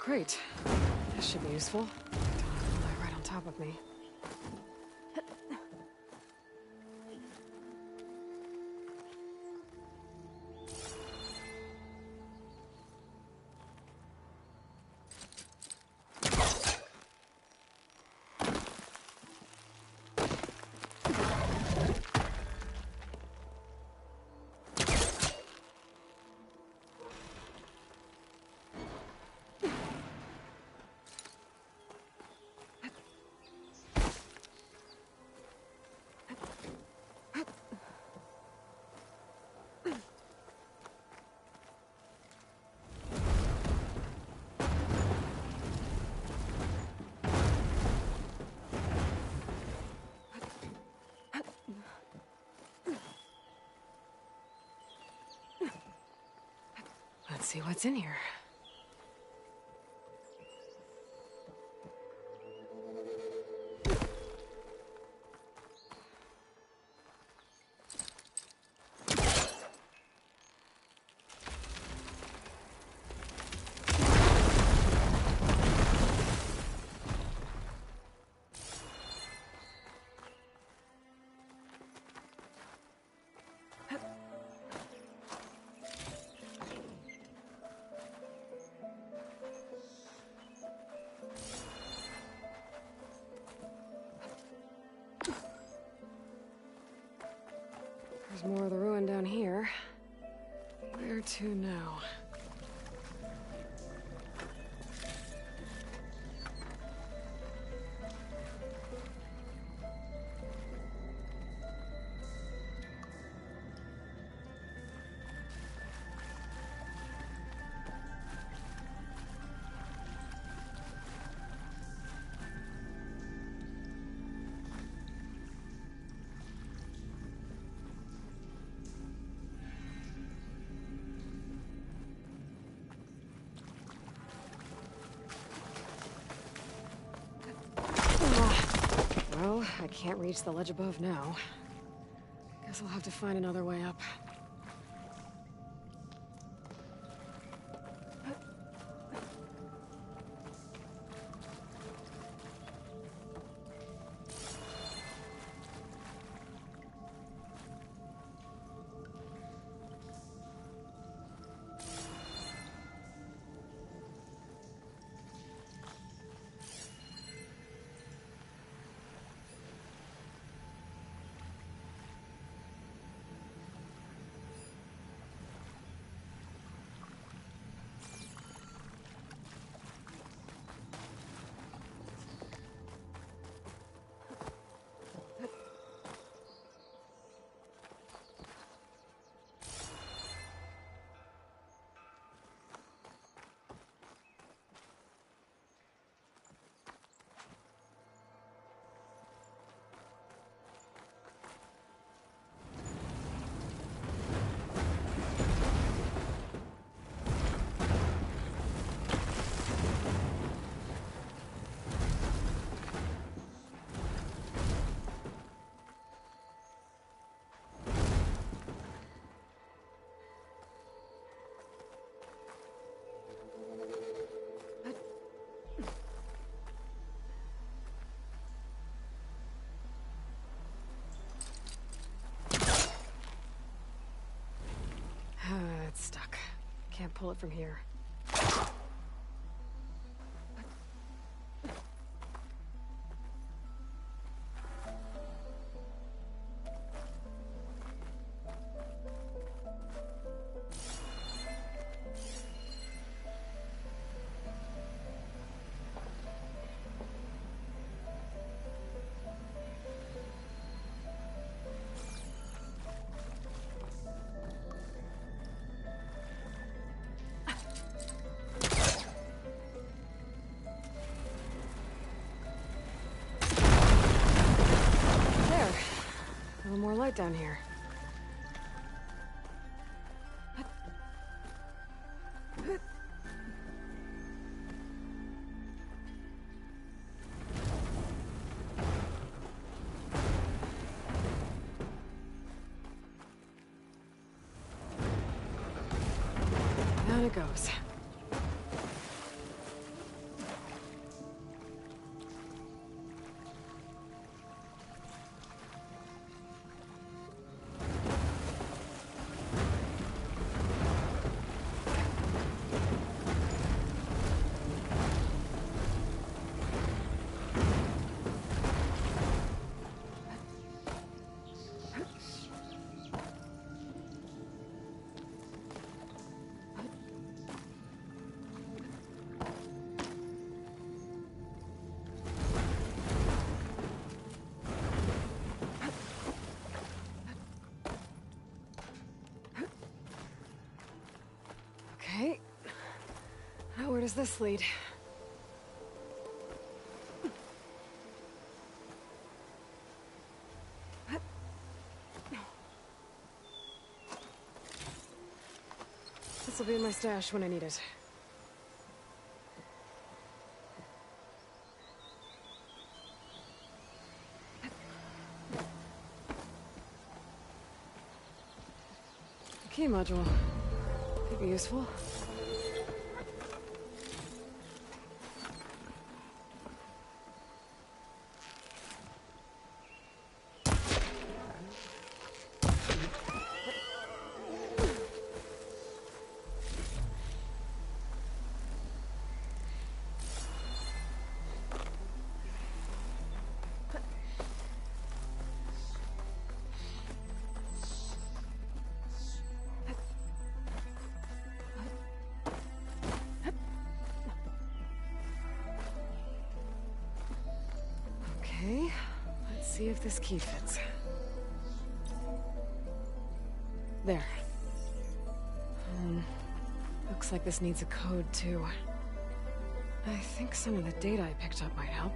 crate. This should be useful. Don't have to lie right on top of me. Let's see what's in here. There's more of the ruin down here. Where to now? Well, I can't reach the ledge above now. Guess I'll have to find another way up. It's stuck. Can't pull it from here. A little more light down here. Down it goes. Okay. Now where does this lead? This will be in my stash when I need it. Key module. Could be useful. Okay, let's see if this key fits. There. Looks like this needs a code, too. I think some of the data I picked up might help.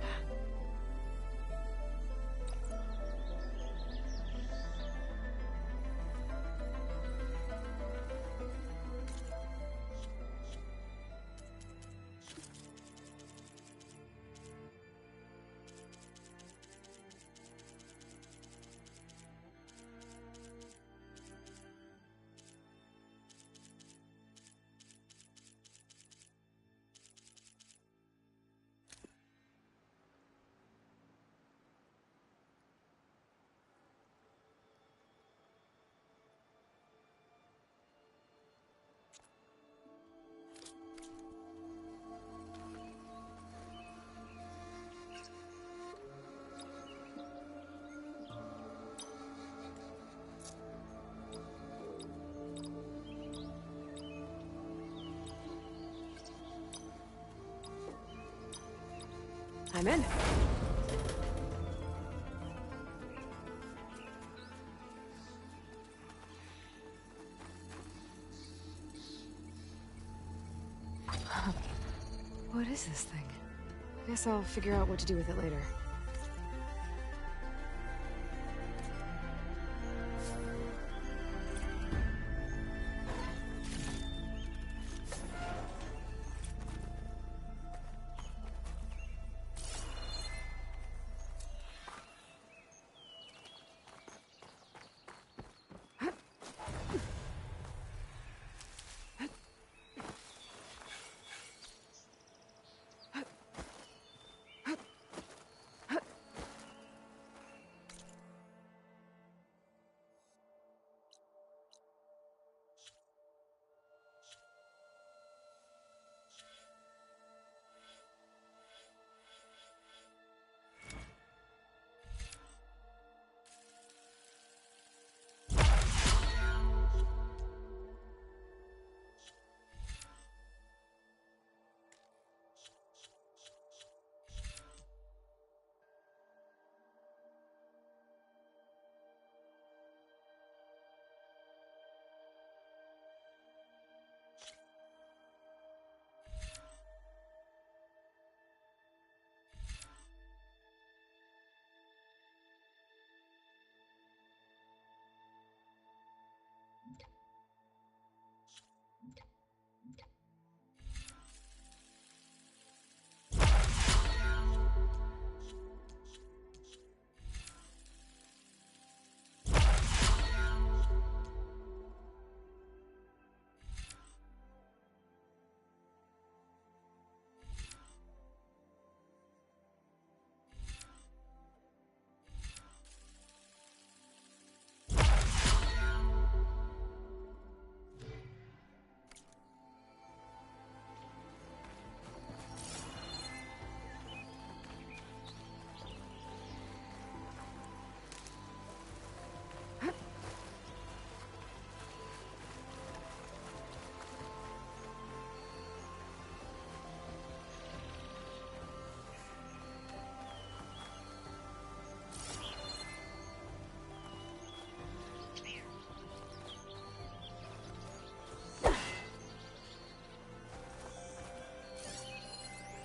I'm in. What is this thing? Guess I'll figure out what to do with it later.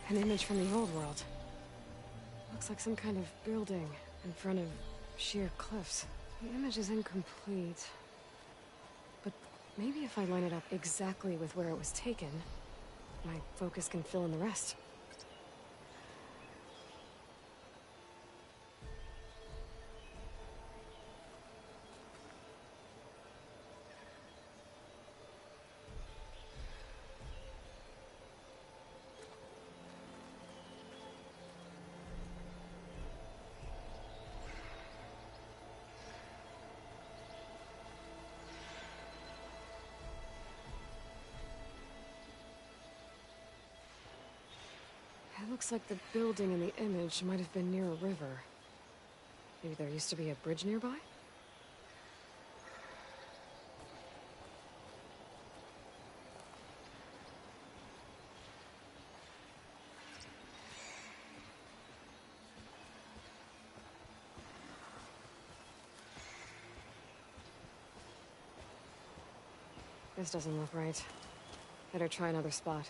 An image from the old world. Looks like some kind of building in front of sheer cliffs. The image is incomplete. But maybe if I line it up exactly with where it was taken, my focus can fill in the rest. It looks like the building in the image might have been near a river. Maybe there used to be a bridge nearby? This doesn't look right. Better try another spot.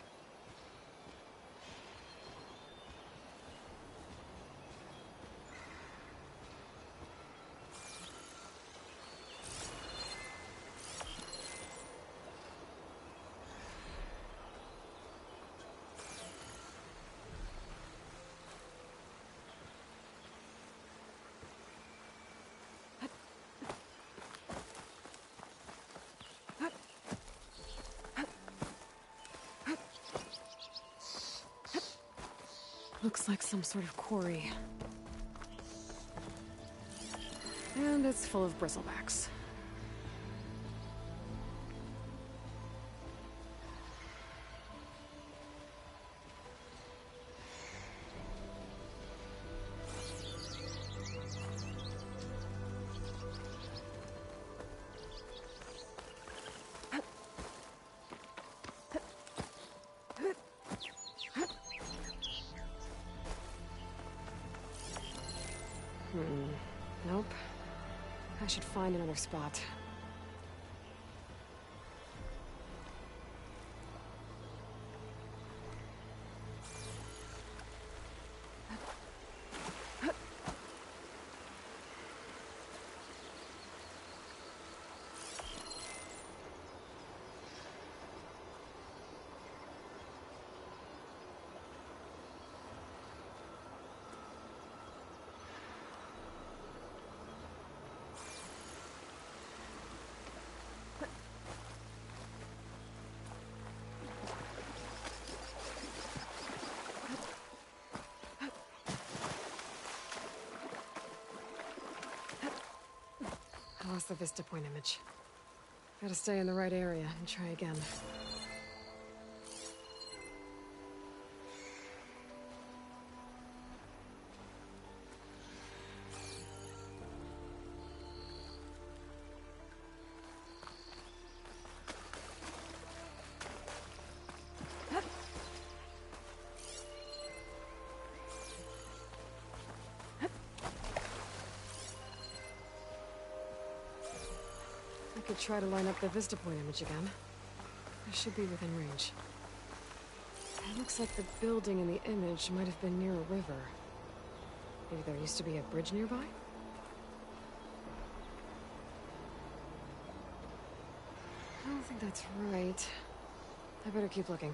Looks like some sort of quarry. And it's full of bristlebacks. Nope. I should find another spot. I lost the Vista Point image. Gotta stay in the right area and try again. I could try to line up the Vista Point image again. I should be within range. It looks like the building in the image might have been near a river. Maybe there used to be a bridge nearby? I don't think that's right. I better keep looking.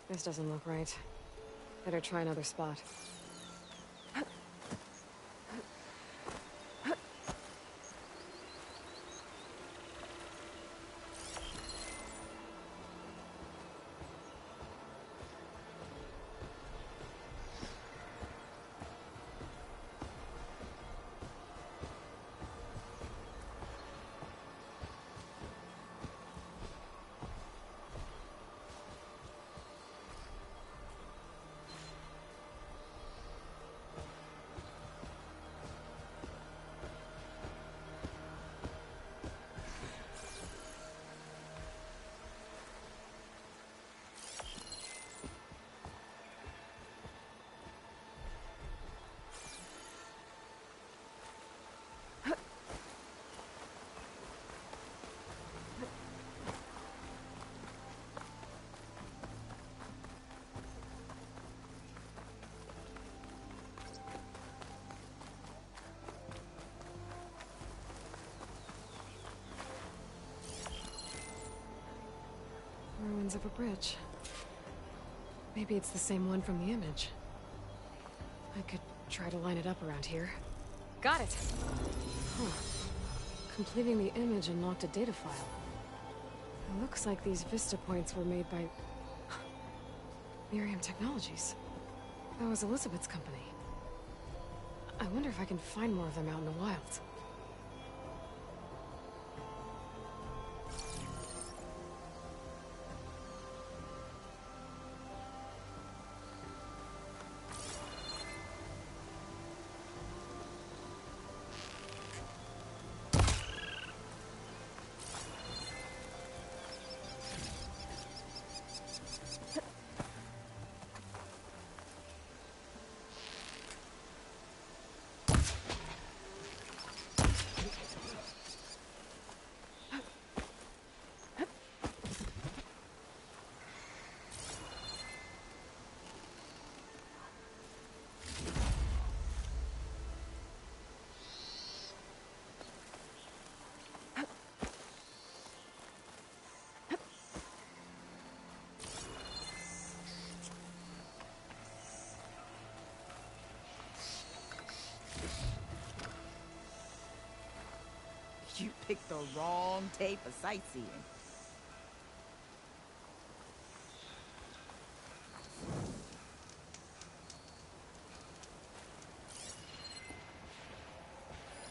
This doesn't look right. Better try another spot. ruins of a bridge. Maybe it's the same one from the image. I could try to line it up around here. Got it! Huh. Completing the image unlocked a data file. It looks like these vista points were made by... Miriam Technologies. That was Elizabeth's company. I wonder if I can find more of them out in the wild. You picked the wrong tape for sightseeing.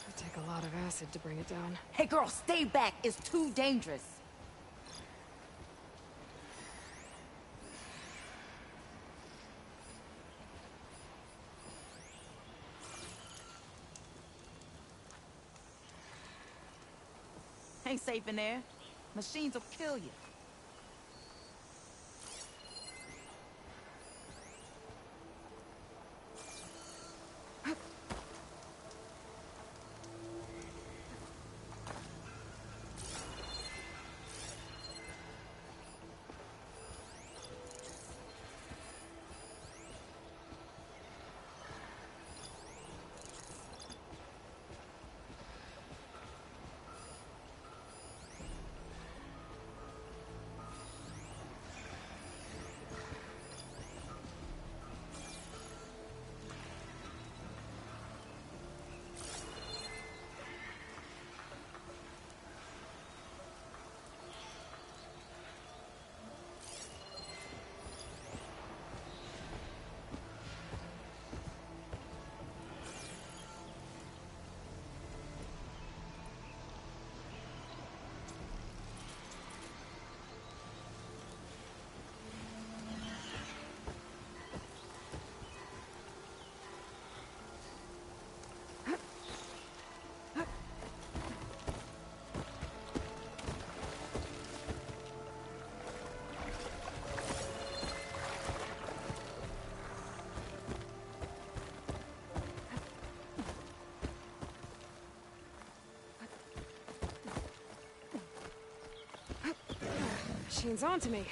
It'd take a lot of acid to bring it down. Hey girl, stay back. It's too dangerous. Ain't safe in there. Machines will kill you. Machine's onto me.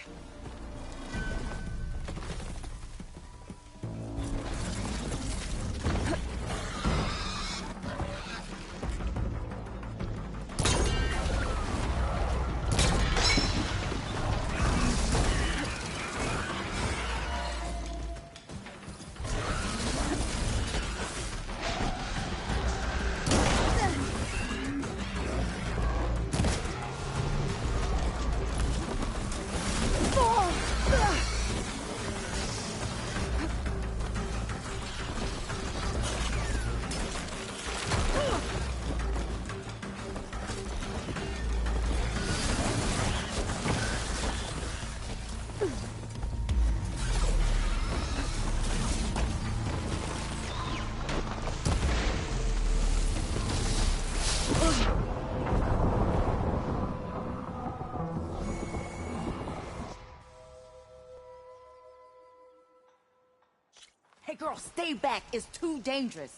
Hey girl, stay back. It's too dangerous.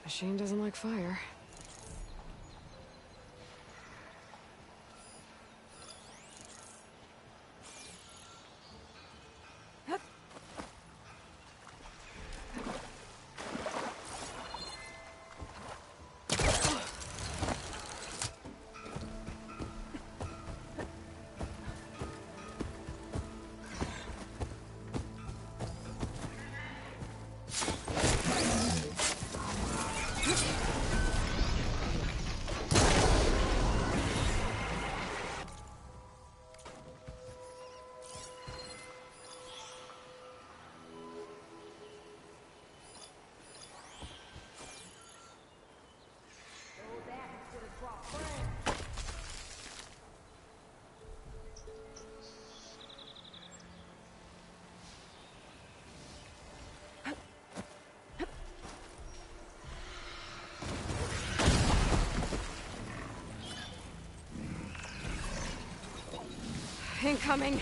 Machine doesn't like fire. Incoming.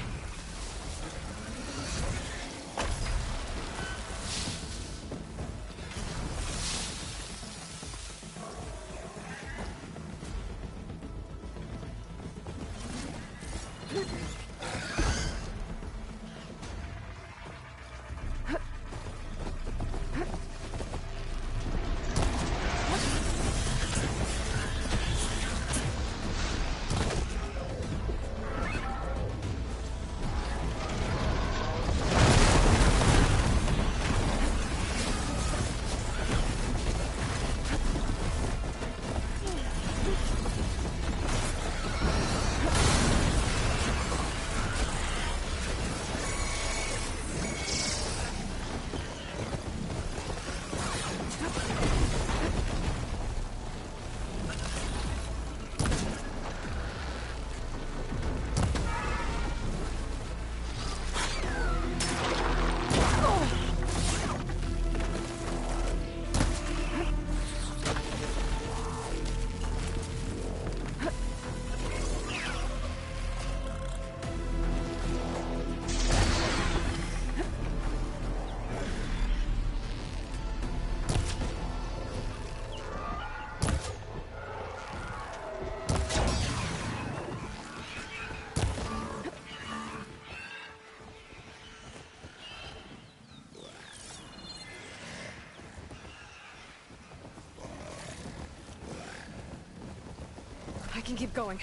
I can keep going.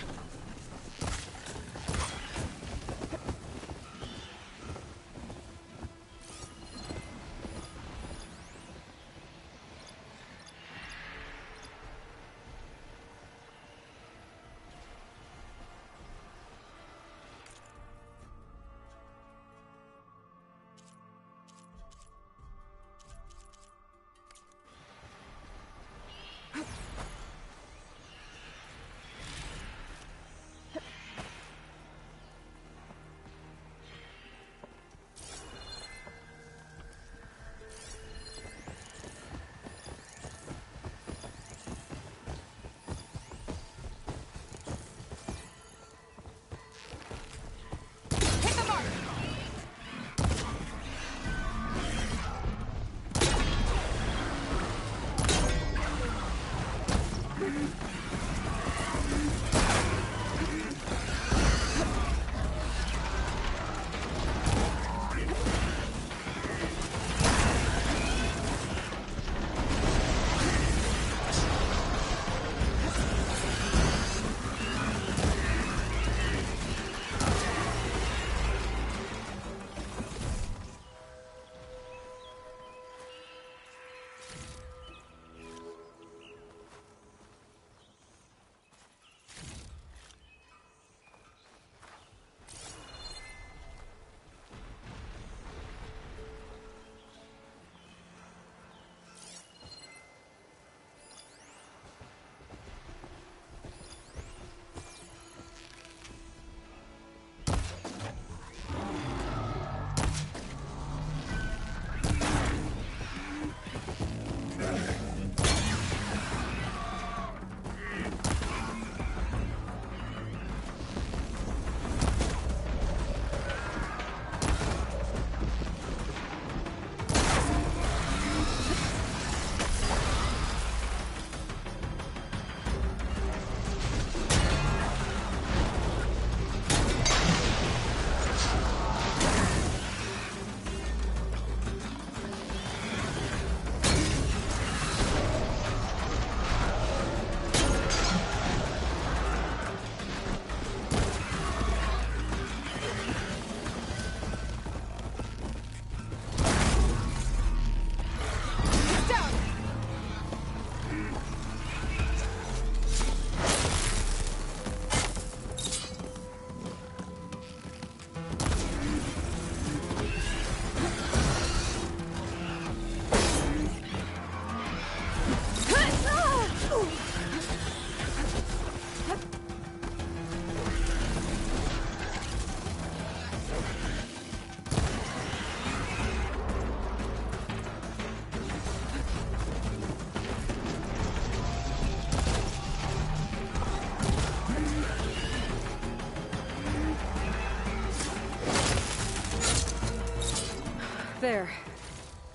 There.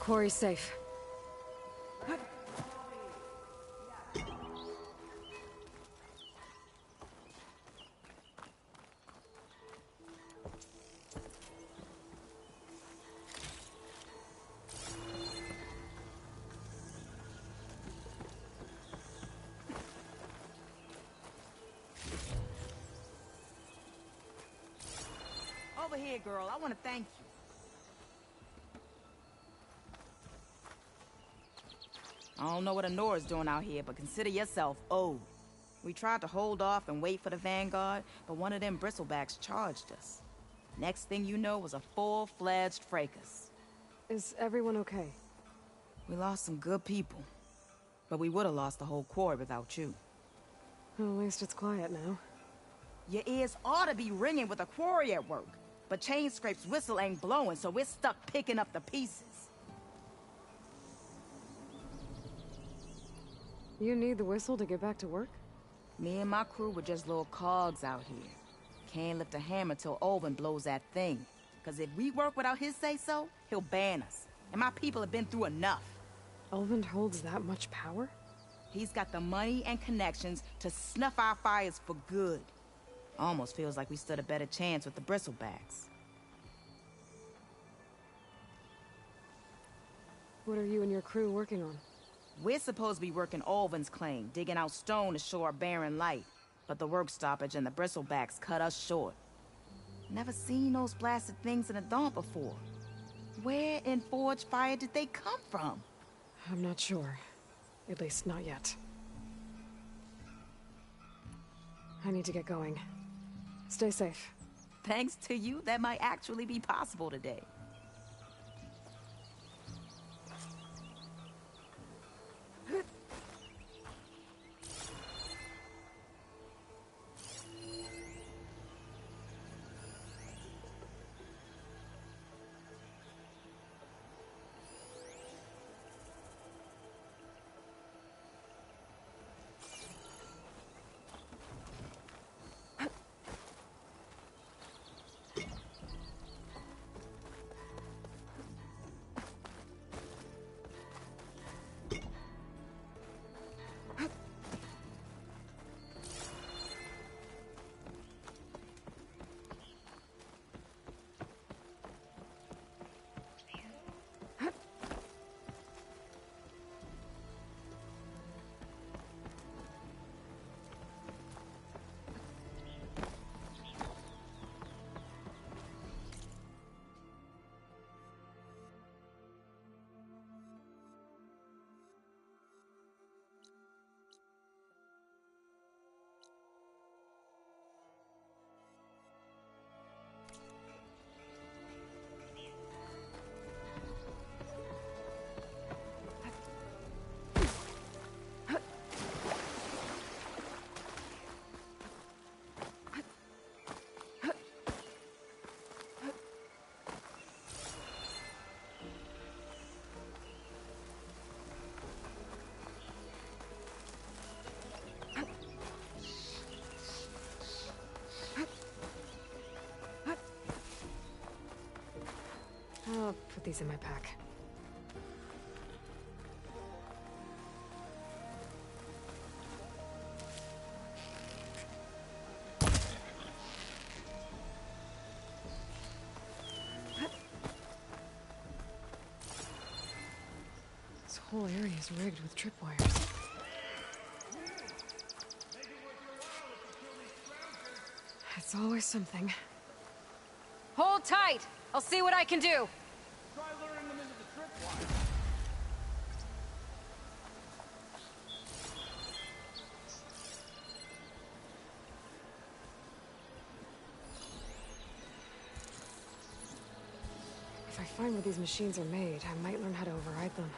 Quarry's safe. Over here, girl. I want to thank you. I don't know what Honora's doing out here, but consider yourself owed. We tried to hold off and wait for the Vanguard, but one of them bristlebacks charged us. Next thing you know was a full-fledged fracas. Is everyone okay? We lost some good people, but we would have lost the whole quarry without you. Well, at least it's quiet now. Your ears ought to be ringing with a quarry at work, but Chain Scrape's whistle ain't blowing, so we're stuck picking up the pieces. You need the whistle to get back to work? Me and my crew were just little cogs out here. Can't lift a hammer till Olvin blows that thing. Cause if we work without his say-so, he'll ban us. And my people have been through enough. Olvin holds that much power? He's got the money and connections to snuff our fires for good. Almost feels like we stood a better chance with the bristlebacks. What are you and your crew working on? We're supposed to be working Olvin's claim, digging out stone to show our barren light. But the work stoppage and the bristlebacks cut us short. Never seen those blasted things in a dawn before. Where in Forge Fire did they come from? I'm not sure. At least not yet. I need to get going. Stay safe. Thanks to you, that might actually be possible today. I'll put these in my pack. This whole area is rigged with tripwires. It's always something. Hold tight! I'll see what I can do! Try luring them into the tripwire. If I find where these machines are made, I might learn how to override them.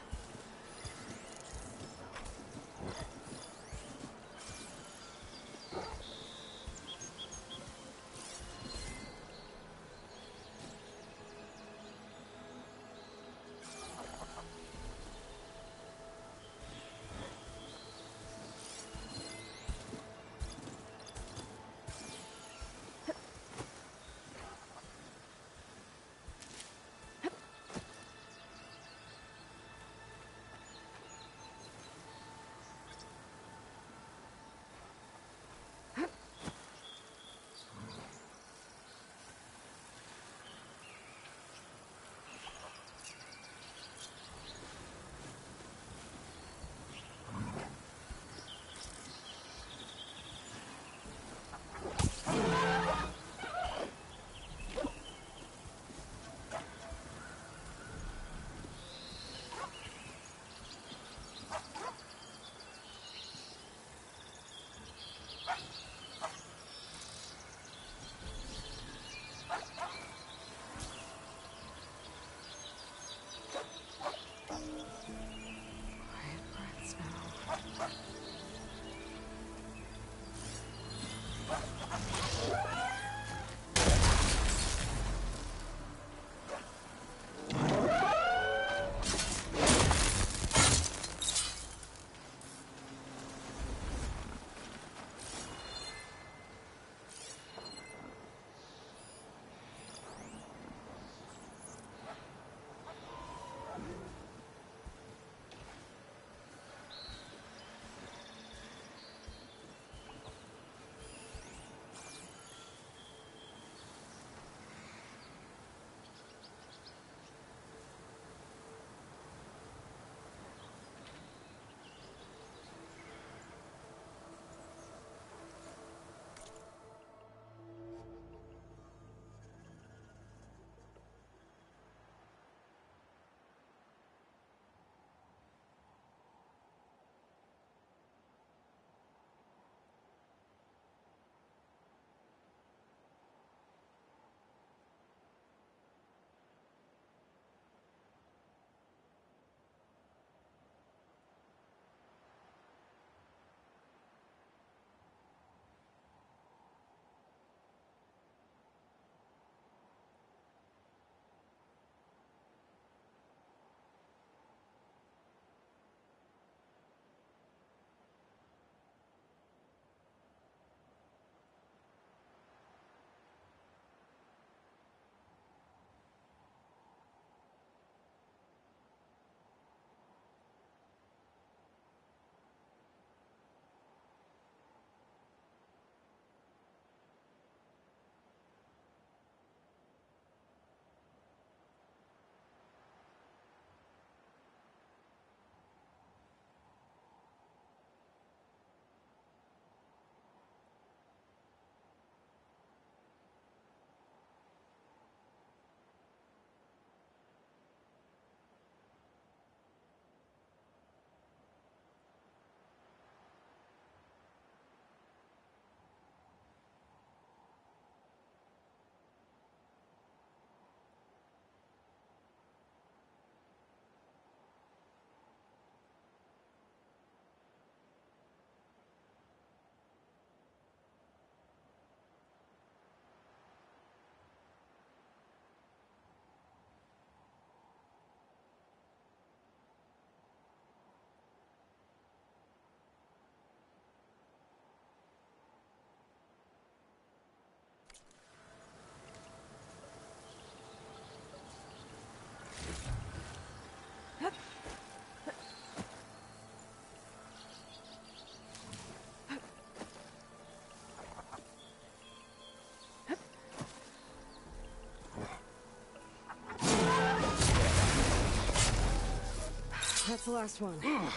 That's the last one.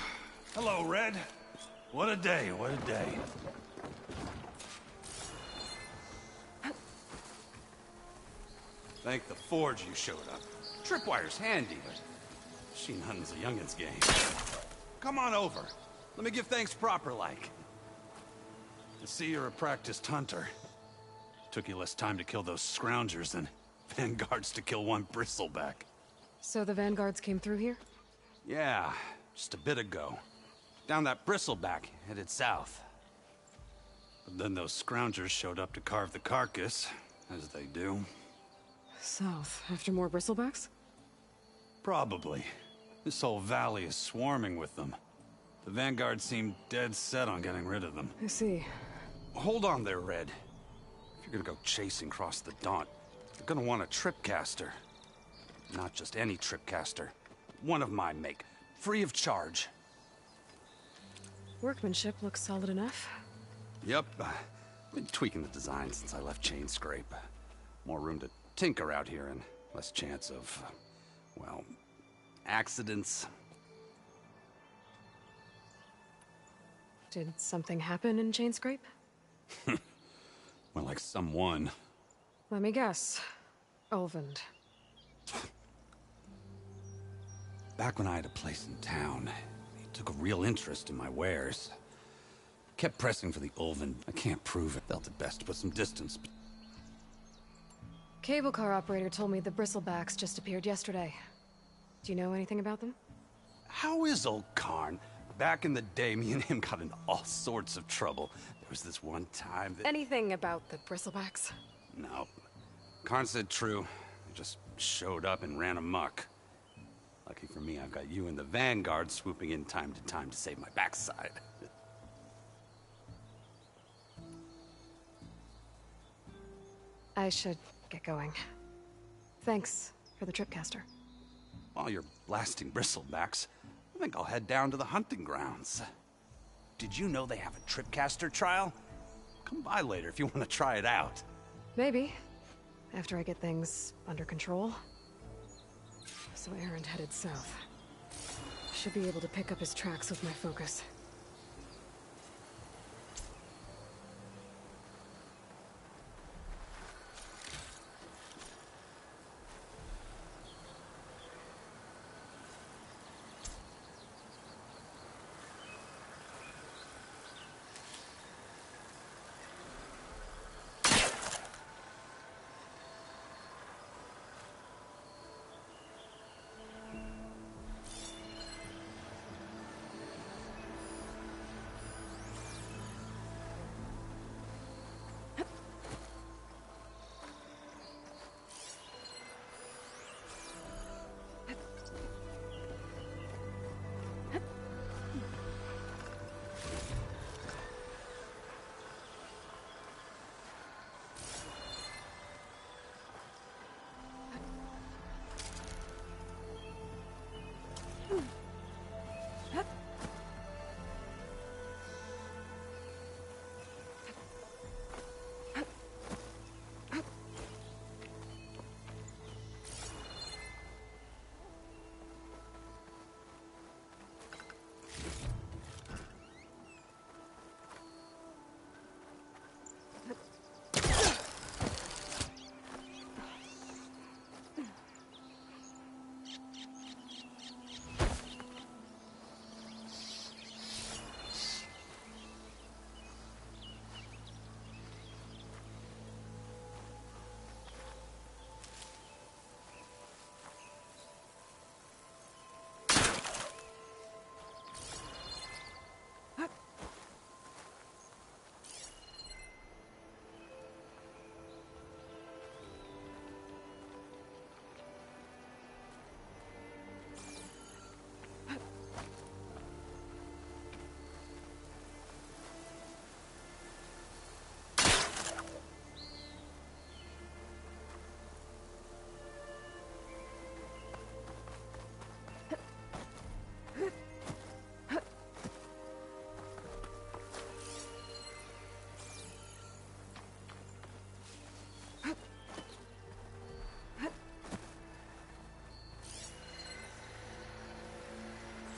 Hello, Red. What a day, what a day. Thank the Forge you showed up. Tripwire's handy, but machine hunting's a youngin's game. Come on over. Let me give thanks proper like. To see you're a practiced hunter. Took you less time to kill those scroungers than vanguards to kill one bristleback. So the vanguards came through here? Yeah, just a bit ago. Down that bristleback, headed south. But then those scroungers showed up to carve the carcass, as they do. South, after more bristlebacks? Probably. This whole valley is swarming with them. The vanguard seemed dead set on getting rid of them. I see. Hold on there, Red. If you're gonna go chasing across the Daunt, you're gonna want a tripcaster. Not just any tripcaster. One of my make. Free of charge. Workmanship looks solid enough. Yep. Been tweaking the design since I left Chain Scrape. More room to tinker out here and less chance of, well, accidents. Did something happen in Chainscrape? Well, like someone. Let me guess. Ulvund. Back when I had a place in town, he took a real interest in my wares. Kept pressing for the Ulvund. I can't prove it. Felt it best to put some distance. Cable car operator told me the bristlebacks just appeared yesterday. Do you know anything about them? How is old Karn? Back in the day, me and him got into all sorts of trouble. There was this one time that... Anything about the bristlebacks? No. Karn said true. They just showed up and ran amok. Lucky for me, I've got you and the Vanguard swooping in time to save my backside. I should get going. Thanks for the tripcaster. While you're blasting bristlebacks, I think I'll head down to the hunting grounds. Did you know they have a tripcaster trial? Come by later if you want to try it out. Maybe. After I get things under control. So Erend headed south. Should be able to pick up his tracks with my focus.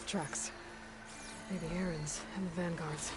tracks. Maybe Aaron's and the Vanguard's.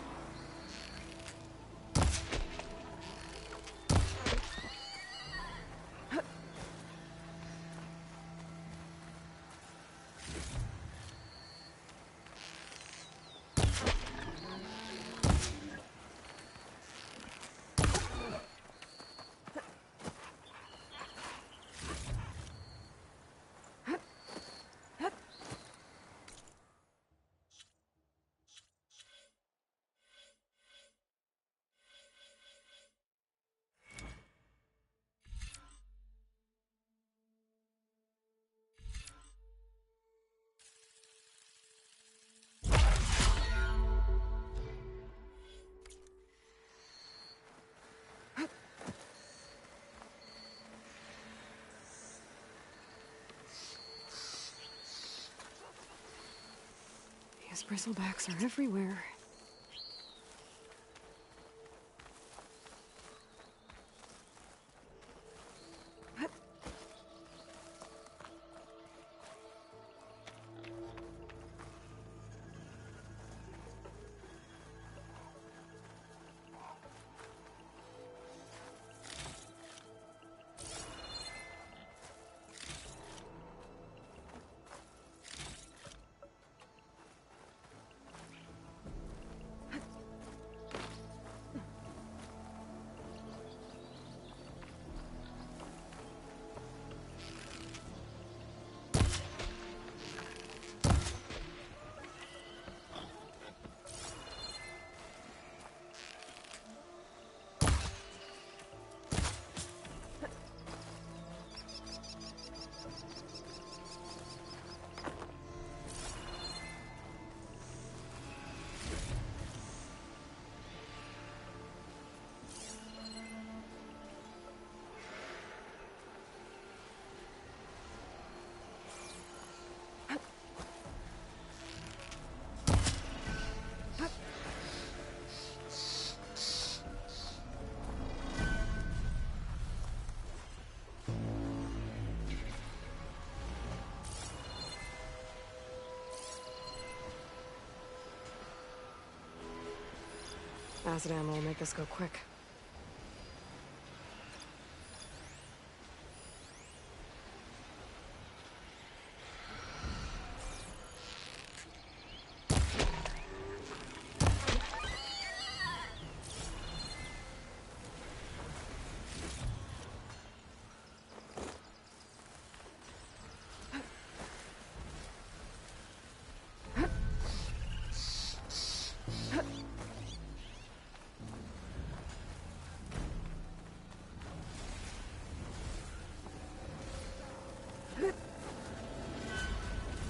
These bristlebacks are everywhere. Acid ammo will make this go quick.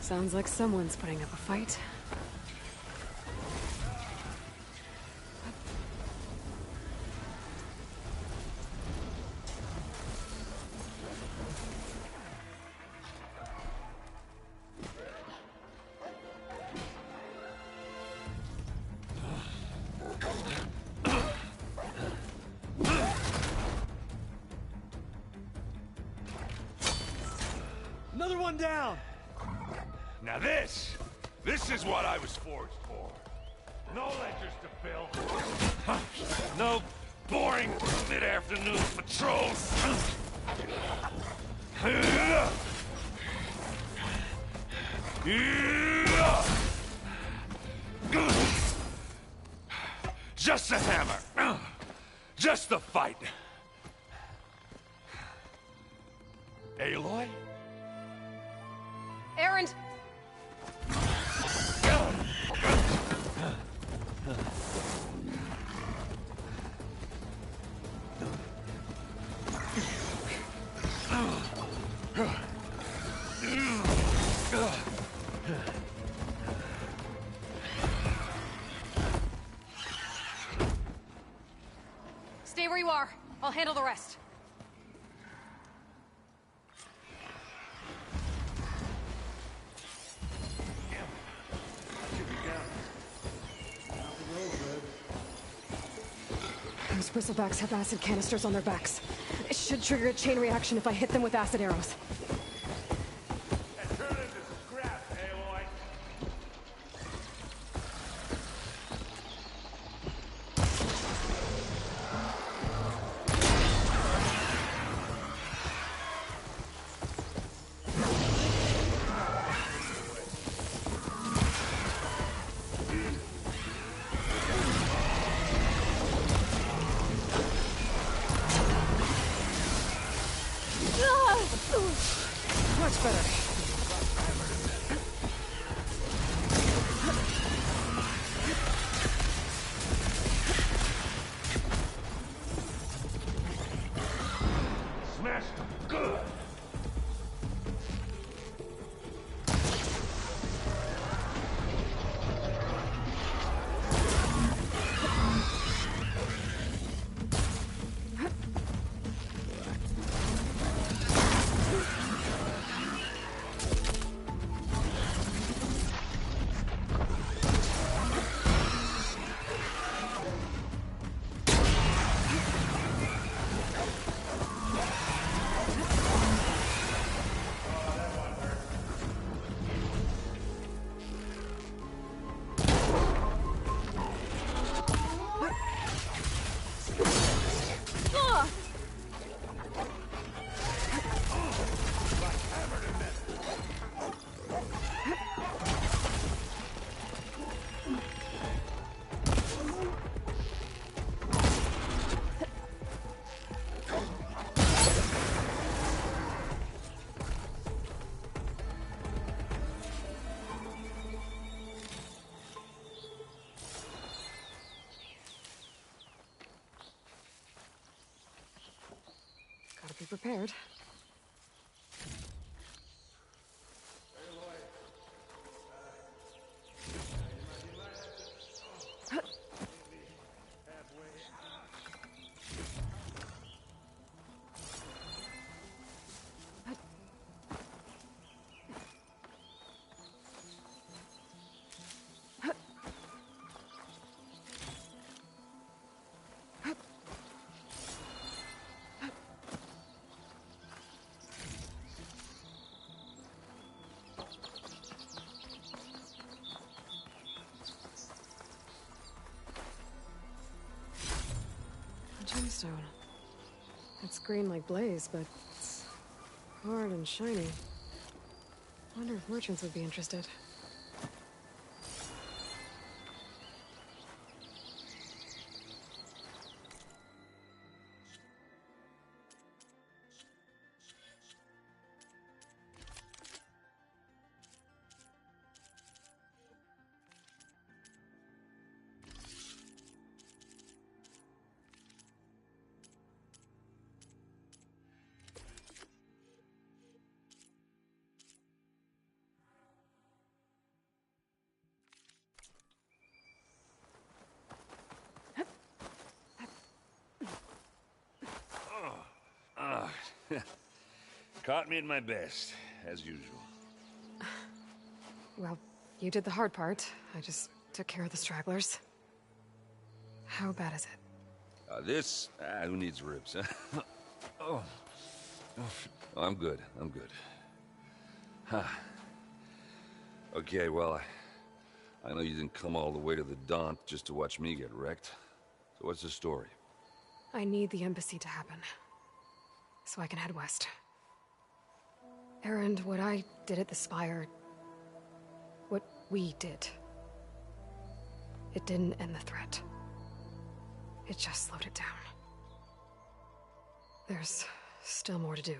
Sounds like someone's putting up a fight. Another one down! Now this is what I was forged for. No ledgers to fill. No boring mid-afternoon patrols. Just a hammer. Just the fight. Aloy? Aaron! Stay where you are. I'll handle the rest. Those bristlebacks have acid canisters on their backs. It should trigger a chain reaction if I hit them with acid arrows. Much better. Smashed them. Good. Gotta be prepared. Gemstone. It's green like blaze, but it's hard and shiny. Wonder if merchants would be interested. Caught me at my best, as usual. Well, you did the hard part. I just took care of the stragglers. How bad is it? Who needs ribs, huh? Oh, I'm good. I'm good. Huh. Okay, well, I know you didn't come all the way to the Daunt just to watch me get wrecked. So what's the story? I need the embassy to happen, so I can head west. Erend, what I did at the Spire... what we did... it didn't end the threat. It just slowed it down. There's still more to do.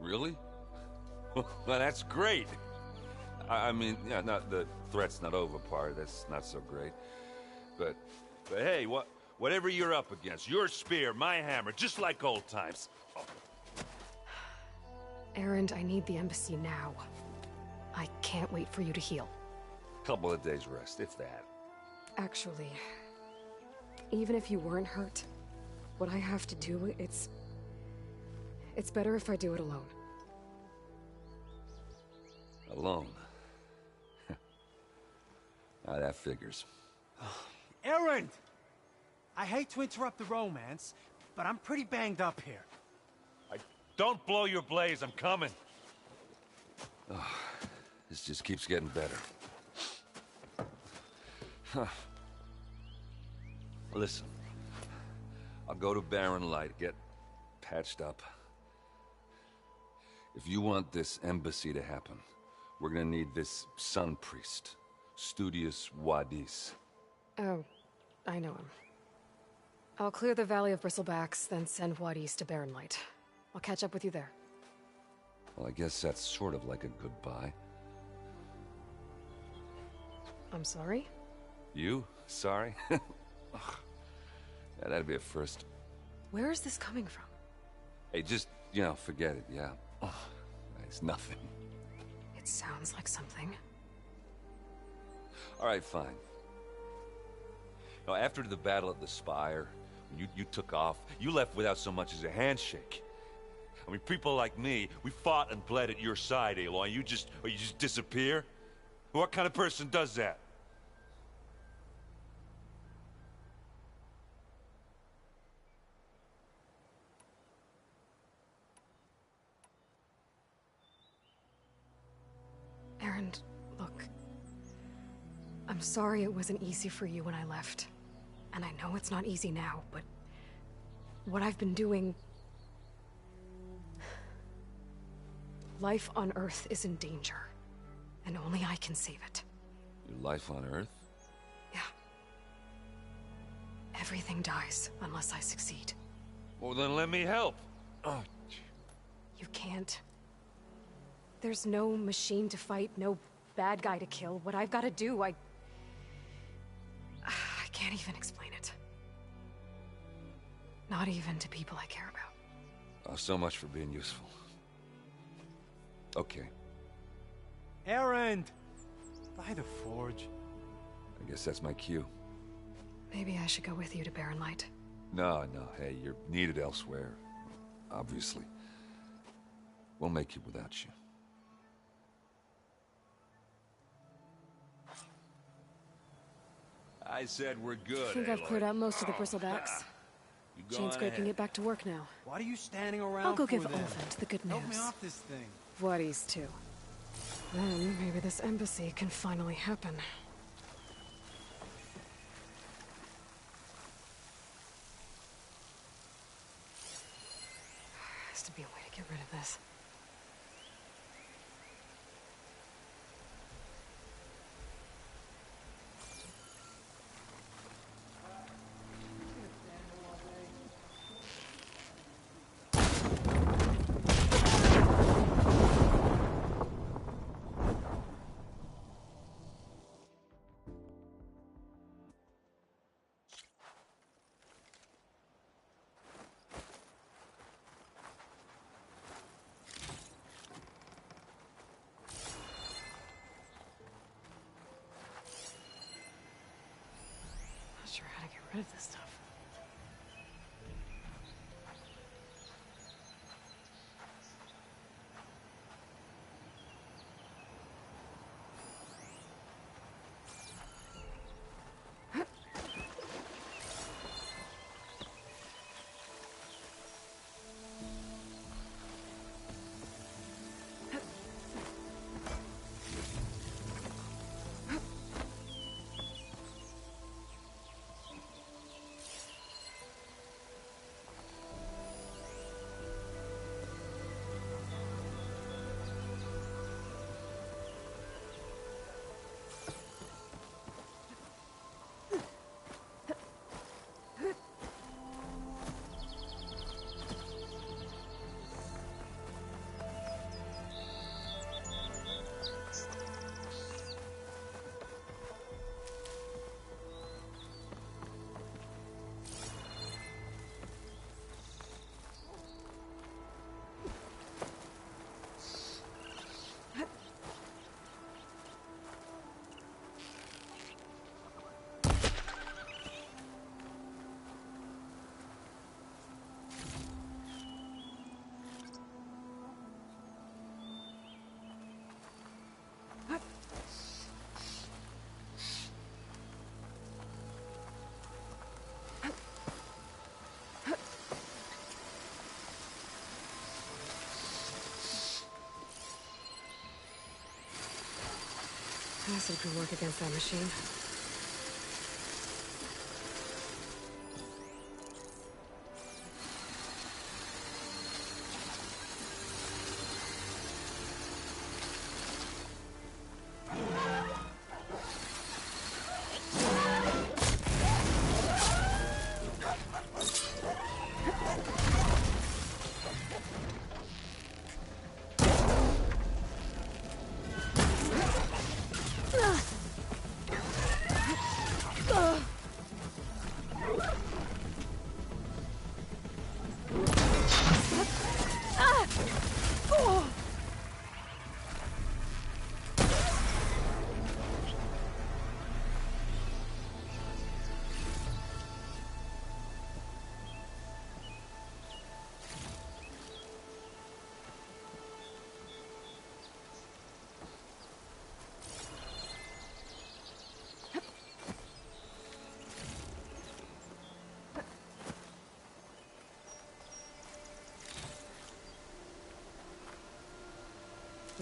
Really? Well, that's great. I mean, yeah, not the threat's not over part. That's not so great. But hey, whatever you're up against, your spear, my hammer, just like old times. Oh. Erend, I need the embassy now. I can't wait for you to heal. Couple of days rest, if that. Actually, even if you weren't hurt, what I have to do, it's better if I do it alone. Alone? Now that figures. Erend! I hate to interrupt the romance, but I'm pretty banged up here. Don't blow your blaze, I'm coming. Oh, this just keeps getting better. Huh. Listen, I'll go to Barren Light, get patched up. If you want this embassy to happen, we're gonna need this sun priest, Studius Wadis. Oh, I know him. I'll clear the Valley of Bristlebacks, then send Wadis to Barren Light. I'll catch up with you there. Well, I guess that's sort of like a goodbye. I'm sorry? You? Sorry? Ugh. Yeah, that'd be a first. Where is this coming from? Hey, just, forget it, yeah. Ugh. It's nothing. It sounds like something. All right, fine. After the battle at the Spire, when you took off, you left without so much as a handshake. I mean, people like me, we fought and bled at your side, Aloy, and you just disappear? What kind of person does that? Aaron, look. I'm sorry it wasn't easy for you when I left. And I know it's not easy now, but what I've been doing... Life on Earth is in danger, and only I can save it. Your life on Earth? Yeah. Everything dies unless I succeed. Well, then let me help. Oh. You can't. There's no machine to fight, no bad guy to kill. What I've got to do, I can't even explain it. Not even to people I care about. Oh, so much for being useful. Okay. Erend! By the forge. I guess that's my cue. Maybe I should go with you to Barren Light. No, hey, you're needed elsewhere. Obviously. We'll make it without you. I said we're good. I think I've cleared out most of the bristlebacks. Chain scraping it back to work now. What are you standing around I'll go for give then? Olvent the good news. Help me off this thing. Vladis too. Then maybe this embassy can finally happen. Has to be a way to get rid of this. Not sure how to get rid of this stuff. Acid could work against that machine.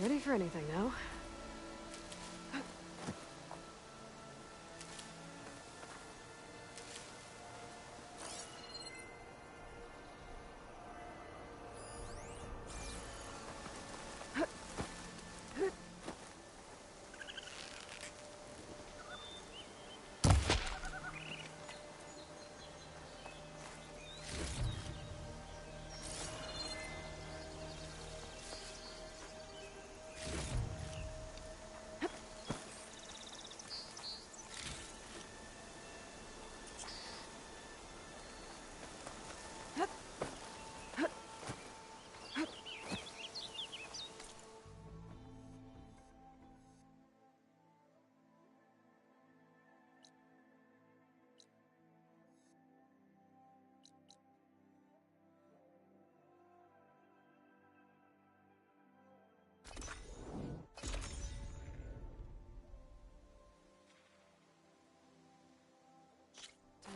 Ready for anything now.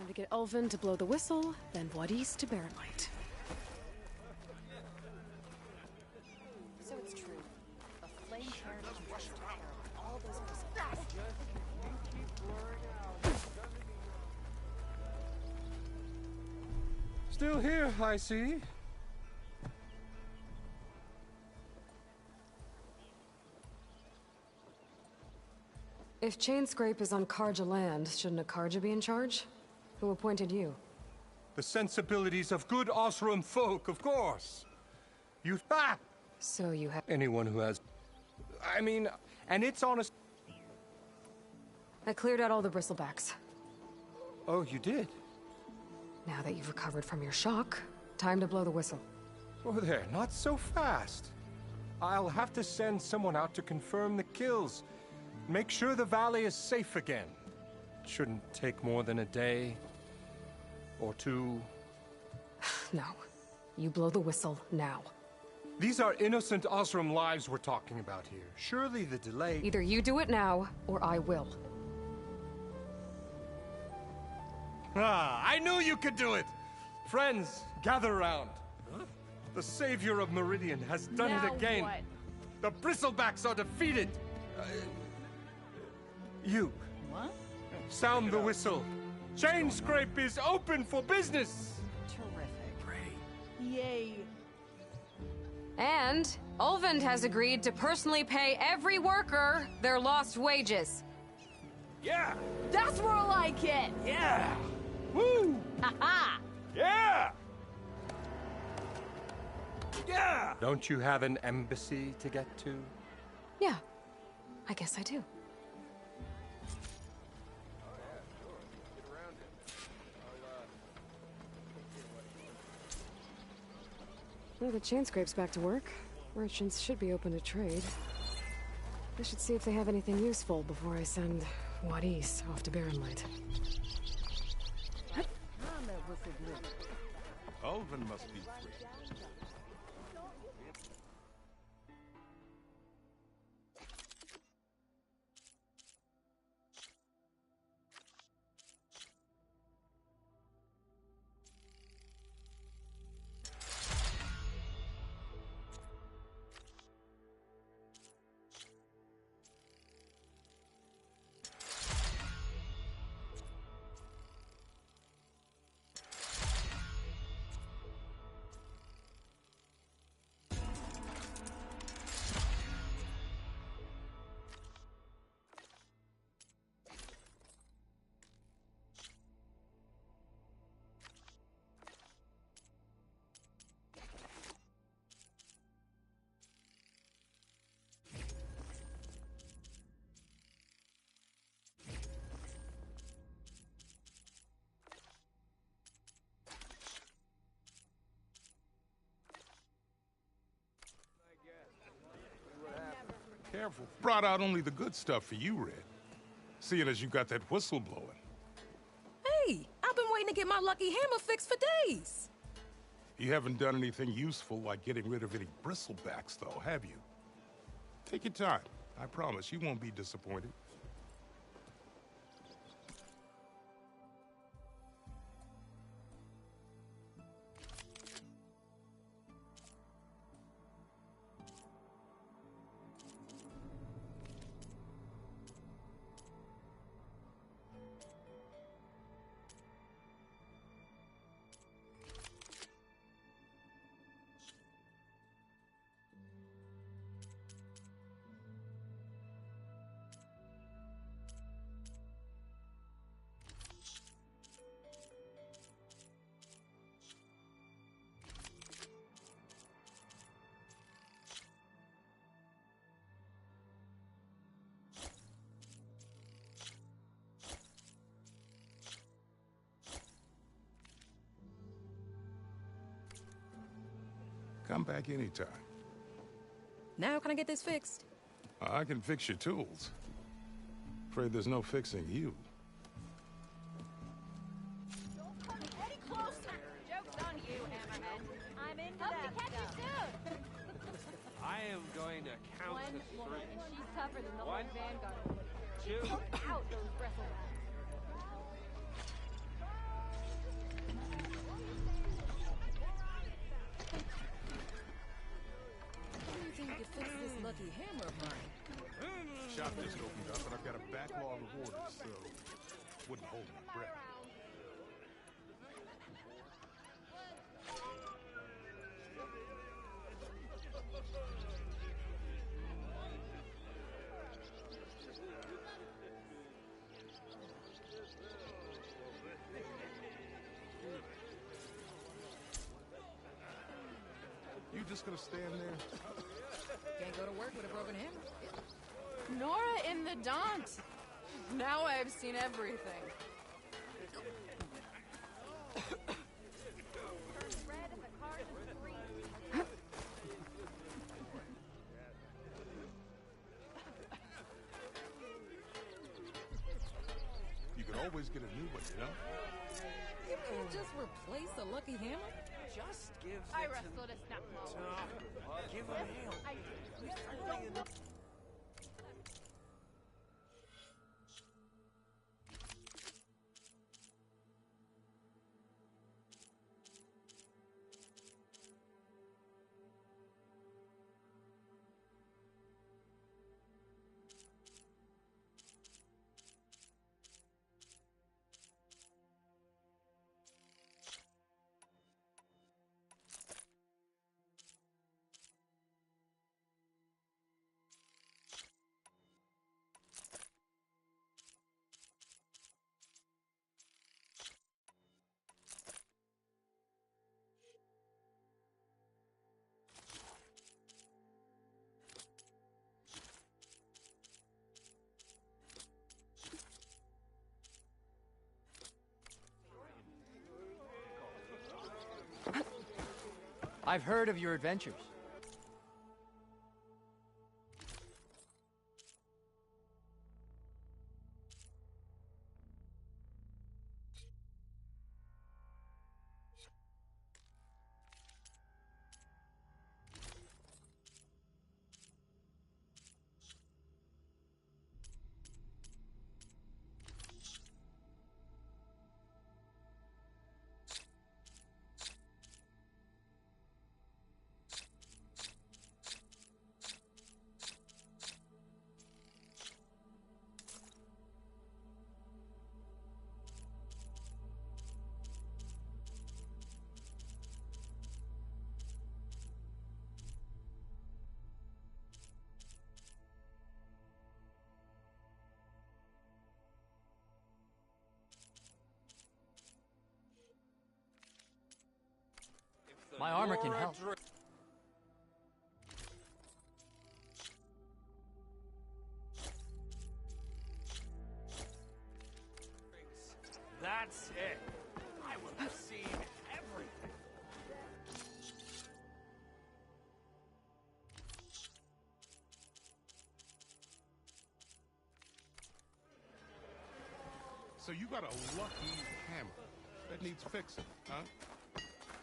Time to get Ulvin to blow the whistle, then Wadis to Barren Light. So it's true. A flame carriage can take care of all those results. Still here, I see. If Chainscrape is on Karja land, shouldn't a Karja be in charge? Who appointed you? The sensibilities of good Osram folk, of course. You... Ah! So you have... Anyone who has... I mean, and it's honest... I cleared out all the bristlebacks. Oh, you did? Now that you've recovered from your shock, time to blow the whistle. Oh, there, not so fast. I'll have to send someone out to confirm the kills. Make sure the valley is safe again. Shouldn't take more than a day. Or two. No. You blow the whistle now. These are innocent Osram lives we're talking about here. Surely the delay... Either you do it now, or I will. Ah, I knew you could do it! Friends, gather round. The savior of Meridian has done Now it again. what? The Bristlebacks are defeated. You. What? Sound the whistle. Chainscrape is open for business. Terrific. Yay. And Ulvin has agreed to personally pay every worker their lost wages. Yeah! That's more like it! Yeah! Woo! Ha-ha! Yeah! Yeah! Don't you have an embassy to get to? Yeah, I guess I do. Well, the Chainscrape's back to work. Merchants should be open to trade. I should see if they have anything useful before I send Wadis off to Barren Light. Ulvin must be free. Careful. Brought out only the good stuff for you, Red. Seeing as you got that whistle blowing. Hey, I've been waiting to get my lucky hammer fixed for days. You haven't done anything useful like getting rid of any bristlebacks, though, have you? Take your time. I promise you won't be disappointed. Come back anytime. Now can I get this fixed? I can fix your tools. Afraid there's no fixing you. Don't come any closer. Joke's on you, Hammerhead. I'm into that stuff. I am going to count One to woman, three. and she's tougher than the One, whole Vanguard. two. Put out those bristlebacks. How do you think you fix this lucky hammer of mine? Shop just opened up, and I've got a backlog of orders, so wouldn't hold my breath. You just gonna stand there? Can't go to work with a broken hammer. Nora in the Daunt. Now I've seen everything. You can always get a new one, you know? You can't just replace a lucky hammer? Just give I wrestled a snap mole. Give him hell. I did. I've heard of your adventures. My armor can help. That's it. I will have seen everything. So you got a lucky hammer that needs fixing, huh?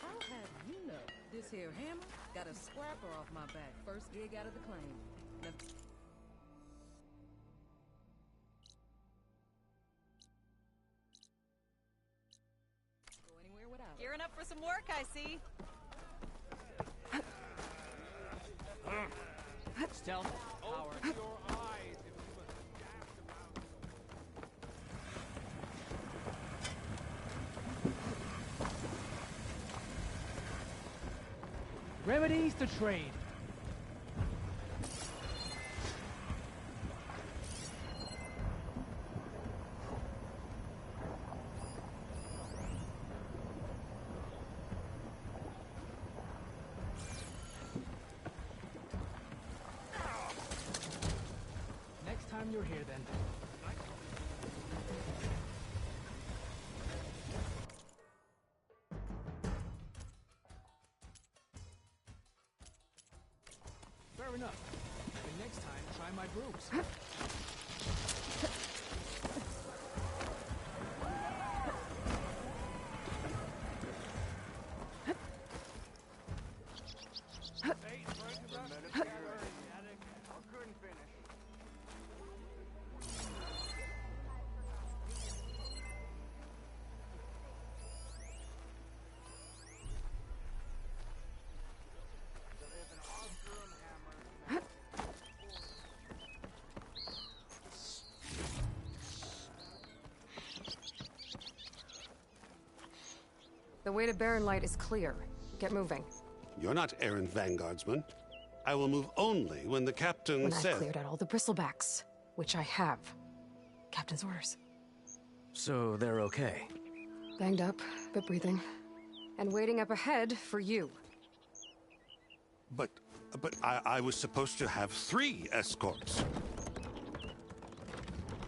I'll have you know, this here hammer got a scrapper off my back. First gig out of the claim. Now, go anywhere without it. Gearing up for some work, I see. Stealth, power. Open your eyes if you must Remedies to trade. Next time you're here, then. Fair enough. But next time, try my brooms. The way to Barren Light is clear. Get moving. You're not errant vanguardsman. I will move only when the captain When says... I've cleared out all the bristlebacks, which I have. Captain's orders. So they're okay? Banged up, but breathing. And waiting up ahead for you. But I was supposed to have 3 escorts.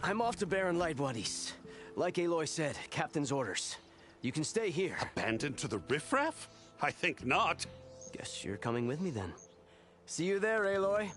I'm off to Barren Light, buddies. Like Aloy said, Captain's orders. You can stay here. Abandoned to the riffraff? I think not. Guess you're coming with me then. See you there, Aloy.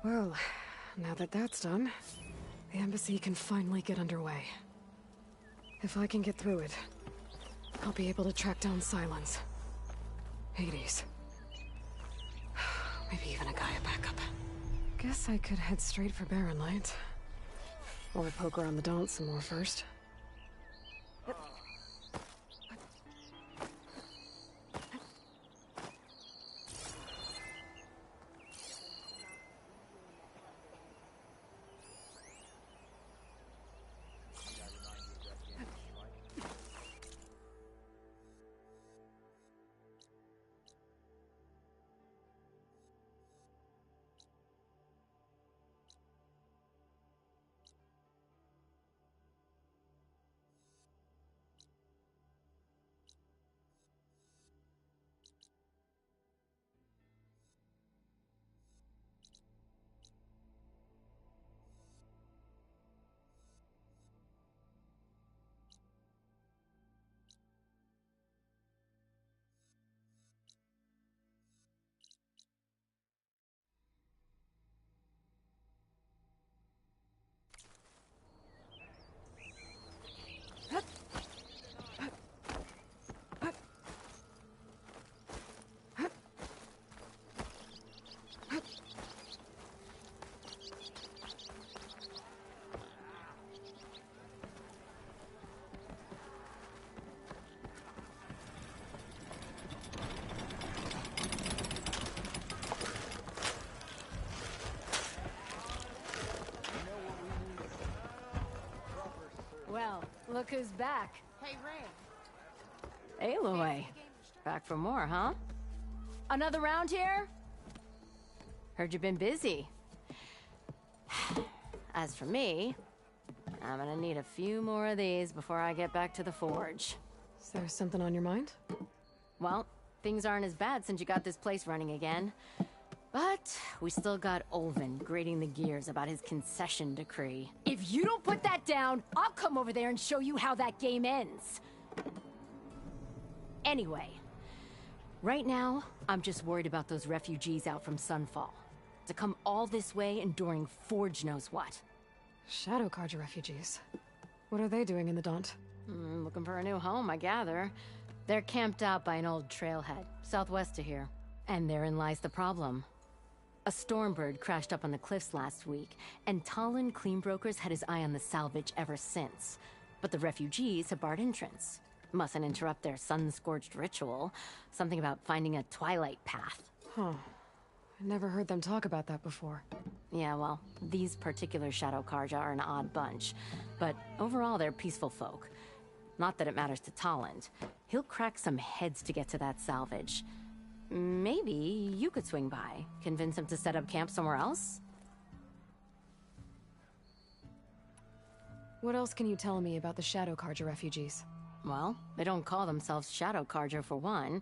Well, now that that's done, the embassy can finally get underway. If I can get through it, I'll be able to track down Silence. Hades. Maybe even a Gaia backup. Guess I could head straight for Barren Light. Or poke around the Daunt some more first. Well, look who's back. Hey, Ray. Aloy. Back for more, huh? Another round here? Heard you've been busy. As for me, I'm gonna need a few more of these before I get back to the forge. Is there something on your mind? Well, things aren't as bad since you got this place running again. But we still got Olvin grating the gears about his concession decree. If you don't put that down, I'll come over there and show you how that game ends. Anyway, right now, I'm just worried about those refugees out from Sunfall. To come all this way enduring Forge knows what. Shadow Carja refugees. What are they doing in the Daunt? Looking for a new home, I gather. They're camped out by an old trailhead, southwest of here. And therein lies the problem. A Stormbird crashed up on the cliffs last week, and Talon Cleanbrokers had his eye on the salvage ever since. But the refugees have barred entrance. Mustn't interrupt their sun-scorched ritual. Something about finding a twilight path. Huh. I never heard them talk about that before. Yeah, well, these particular Shadow Carja are an odd bunch. But overall, they're peaceful folk. Not that it matters to Talon. He'll crack some heads to get to that salvage. Maybe you could swing by, convince him to set up camp somewhere else? What else can you tell me about the Shadow Carja refugees? Well, they don't call themselves Shadow Carja for one.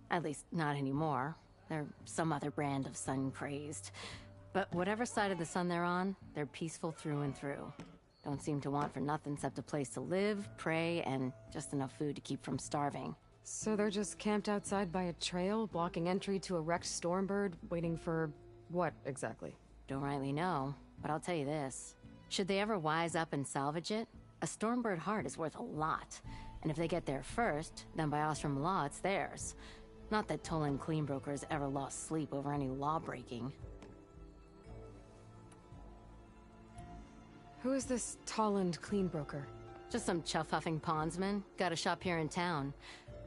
At least, not anymore. They're some other brand of sun-crazed. But whatever side of the sun they're on, they're peaceful through and through. Don't seem to want for nothing except a place to live, pray, and just enough food to keep from starving. So they're just camped outside by a trail, blocking entry to a wrecked Stormbird, waiting for what, exactly? Don't rightly know, but I'll tell you this. Should they ever wise up and salvage it, a Stormbird heart is worth a lot. And if they get there first, then by Ostrom law, it's theirs. Not that Toland Cleanbrokers ever lost sleep over any law-breaking. Who is this Toland Cleanbroker? Just some chuff-huffing pondsman. Got a shop here in town.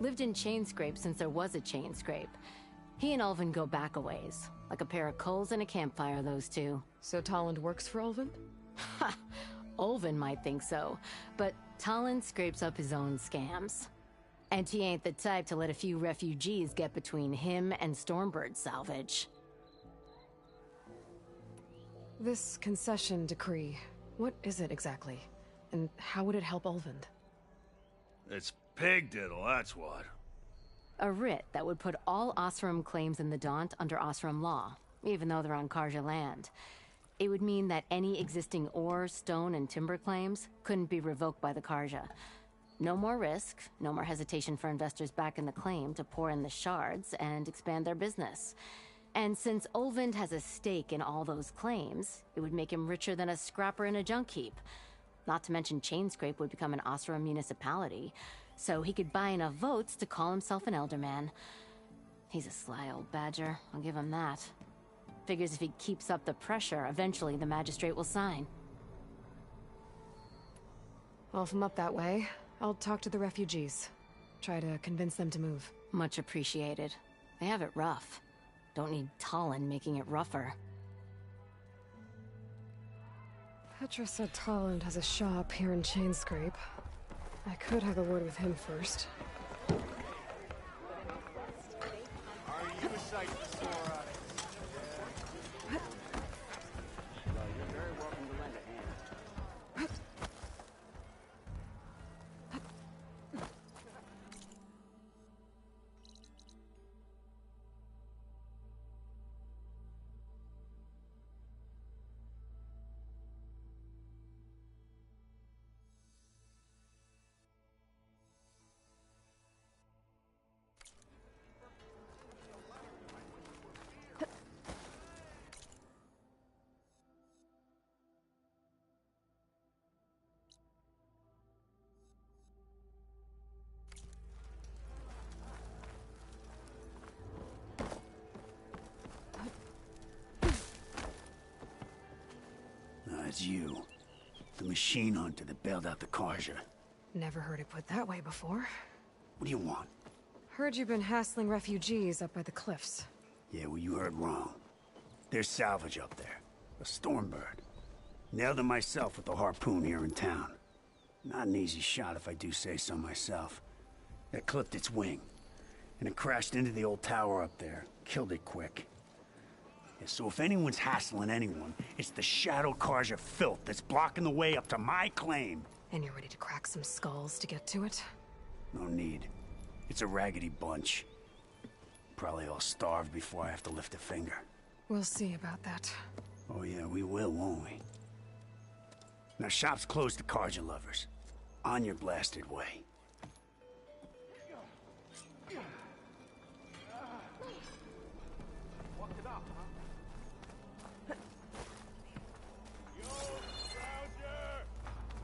Lived in Chainscrape since there was a Chainscrape. He and Ulvin go back a ways. Like a pair of coals and a campfire, those two. So Toland works for Ulvin? Ha! Ulvin might think so, but Toland scrapes up his own scams. And he ain't the type to let a few refugees get between him and Stormbird salvage. This concession decree, what is it exactly? And how would it help Ulvin? It's pig diddle, that's what. A writ that would put all Osram claims in the Daunt under Osram law, even though they're on Carja land. It would mean that any existing ore, stone, and timber claims couldn't be revoked by the Carja. No more risk, no more hesitation for investors back in the claim to pour in the shards and expand their business. And since Ulvund has a stake in all those claims, it would make him richer than a scrapper in a junk heap. Not to mention Chainscrape would become an Osram municipality, so he could buy enough votes to call himself an elderman. He's a sly old badger, I'll give him that. Figures if he keeps up the pressure, eventually the magistrate will sign. Well, if I'm up that way, I'll talk to the refugees. Try to convince them to move. Much appreciated. They have it rough. Don't need Talon making it rougher. Petra said Toland has a shop here in Chainscrape. I could have a word with him first. Are you a sight to soar on it? Well, you're very welcome to lend a hand. It's you. The machine hunter that bailed out the Carja. Never heard it put that way before. What do you want? Heard you've been hassling refugees up by the cliffs. Yeah, well, you heard wrong. There's salvage up there. A Stormbird. Nailed him myself with the harpoon here in town. Not an easy shot if I do say so myself. It clipped its wing. And it crashed into the old tower up there. Killed it quick. Yeah, so if anyone's hassling anyone, it's the Shadow Carja filth that's blocking the way up to my claim. And you're ready to crack some skulls to get to it? No need. It's a raggedy bunch. Probably all starved before I have to lift a finger. We'll see about that. Oh yeah, we will, won't we? Now shop's closed to Carja lovers. On your blasted way.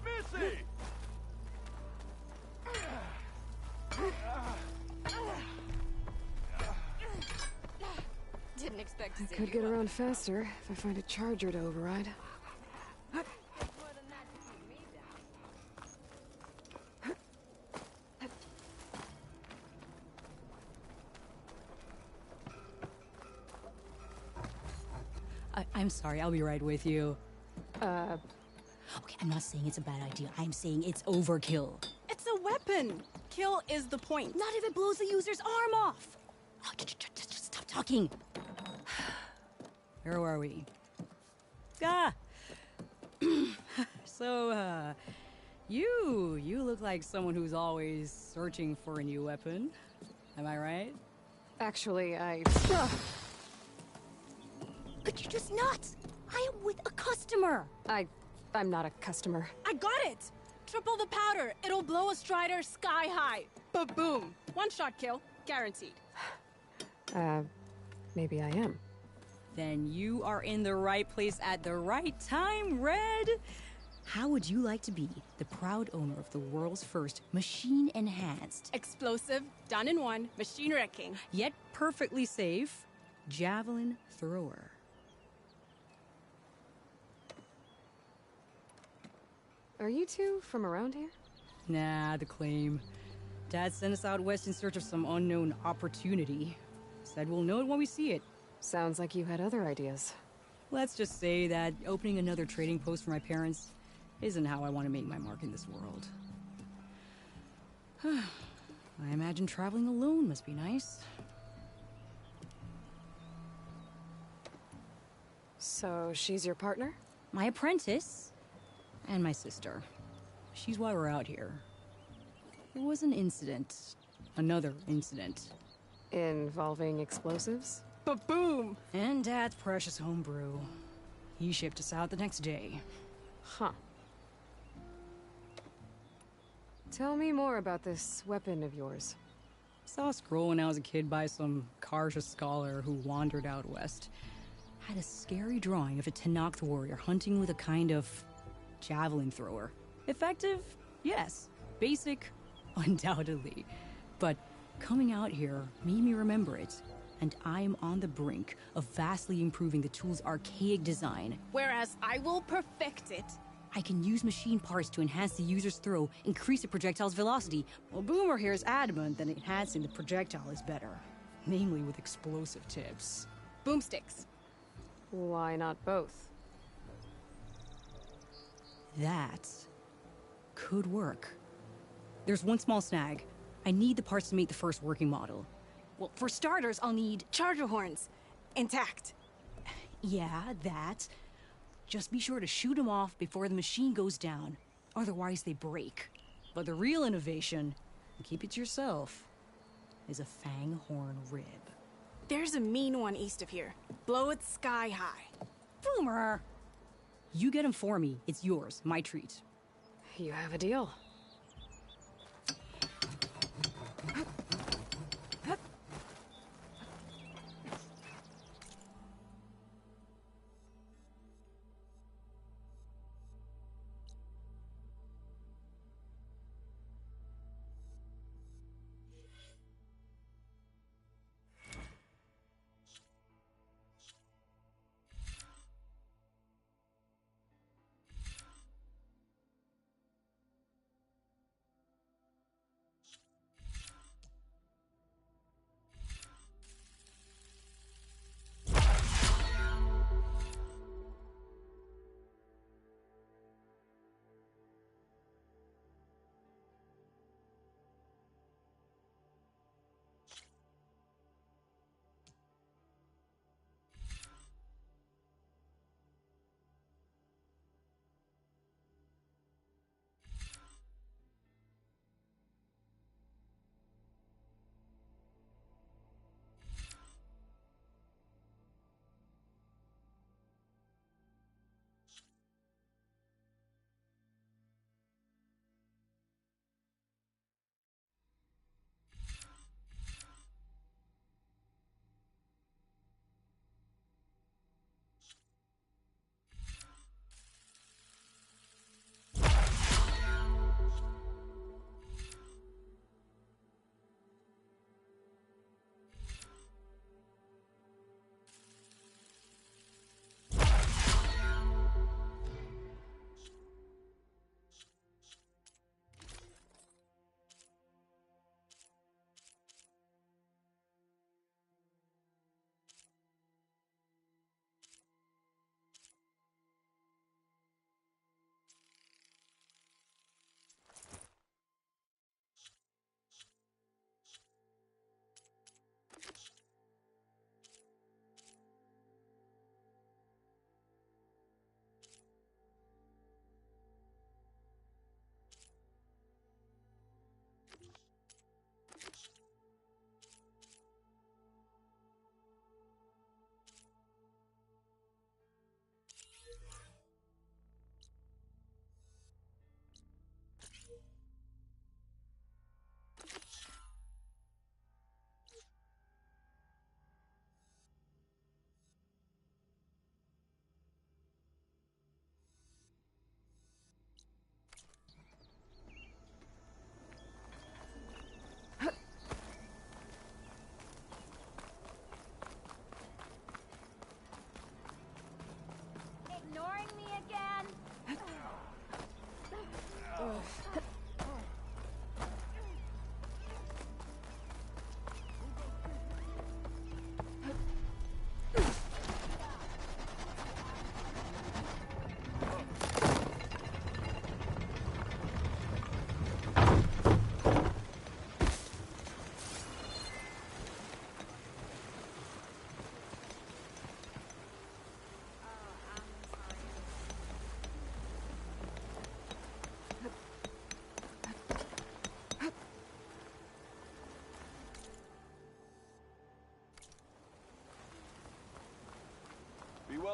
Missy! Didn't expect to I see could you get up. around faster if I find a charger to override. I'm sorry, I'll be right with you. Okay, I'm not saying it's a bad idea. I'm saying it's overkill. It's a weapon. Kill is the point. Not if it blows the user's arm off. Oh, just stop talking. Where were we? Ah! So, You look like someone who's always searching for a new weapon. Am I right? Actually, Could you just not? I am with a customer. I'm not a customer. I got it! Triple the powder. It'll blow a Strider sky high. Ba-boom. One shot kill. Guaranteed. Maybe I am. Then you are in the right place at the right time, Red. How would you like to be the proud owner of the world's first machine-enhanced, Explosive, done in one, machine wrecking, yet perfectly safe, javelin thrower? Are you two from around here? Nah, the claim. Dad sent us out west in search of some unknown opportunity. Said we'll know it when we see it. Sounds like you had other ideas. Let's just say that opening another trading post for my parents isn't how I want to make my mark in this world. I imagine traveling alone must be nice. So she's your partner? My apprentice and my sister. She's why we're out here. There was an incident. Another incident. Involving explosives? Ba-boom! And Dad's precious homebrew. He shipped us out the next day. Huh. Tell me more about this weapon of yours. Saw a scroll when I was a kid by some Karja scholar who wandered out west. Had a scary drawing of a Tenakth warrior hunting with a kind of javelin thrower. Effective? Yes. Basic? Undoubtedly. But coming out here made me remember it. And I'm on the brink of vastly improving the tool's archaic design. Whereas I will perfect it. I can use machine parts to enhance the user's throw, increase the projectile's velocity. Well, Boomer here is adamant that enhancing the projectile is better. Namely with explosive tips. Boomsticks. Why not both? That could work. There's one small snag. I need the parts to make the first working model. Well, for starters, I'll need charger horns. Intact. Yeah, that. Just be sure to shoot them off before the machine goes down. Otherwise, they break. But the real innovation, and keep it to yourself, is a fang horn rib. There's a mean one east of here. Blow it sky high. Boomer! You get him for me. It's yours. My treat. You have a deal.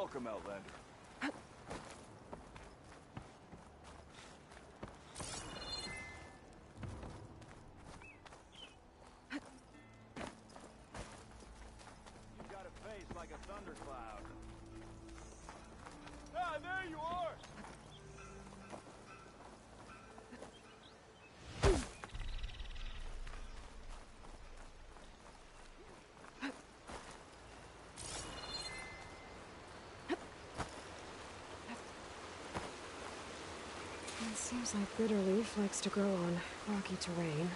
Welcome, Outlander. You got a face like a thundercloud. Ah, there you are! It seems like Bitterleaf likes to grow on rocky terrain.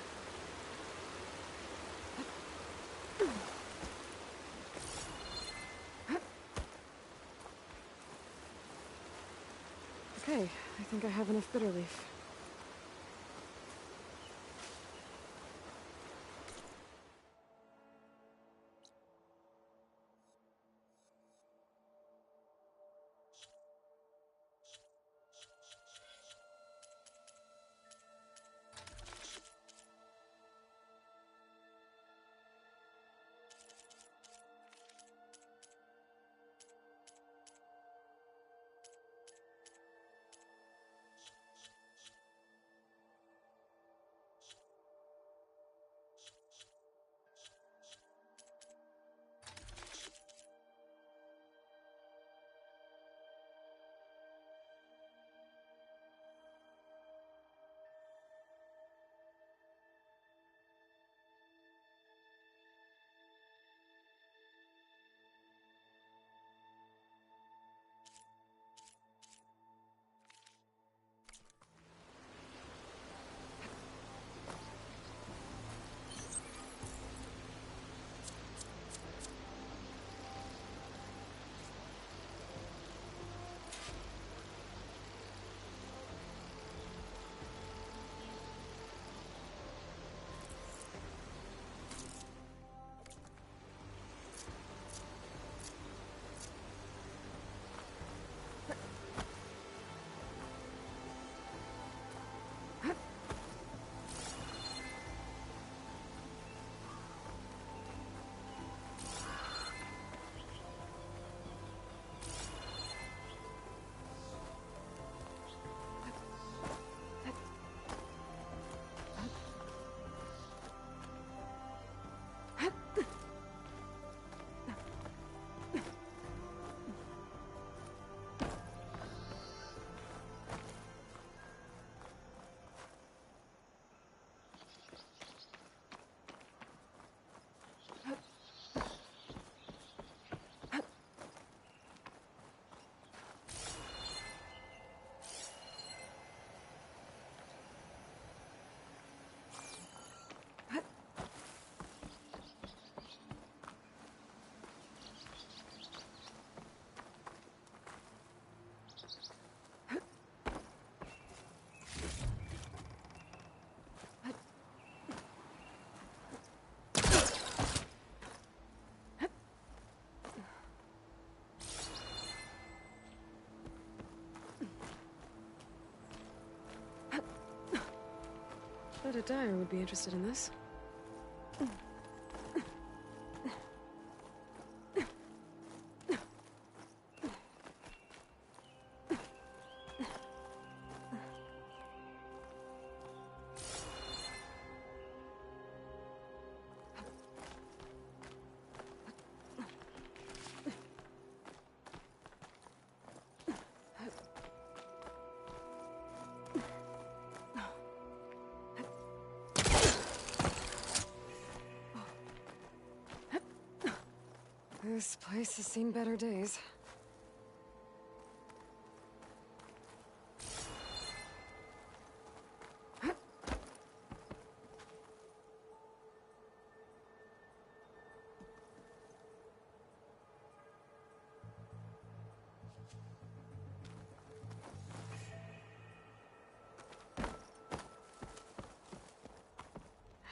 Okay, I think I have enough Bitterleaf. Bet a dyer would be interested in this. This place has seen better days.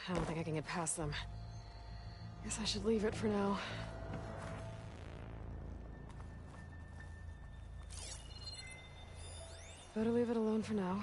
I don't think I can get past them. Guess I should leave it for now. Better leave it alone for now.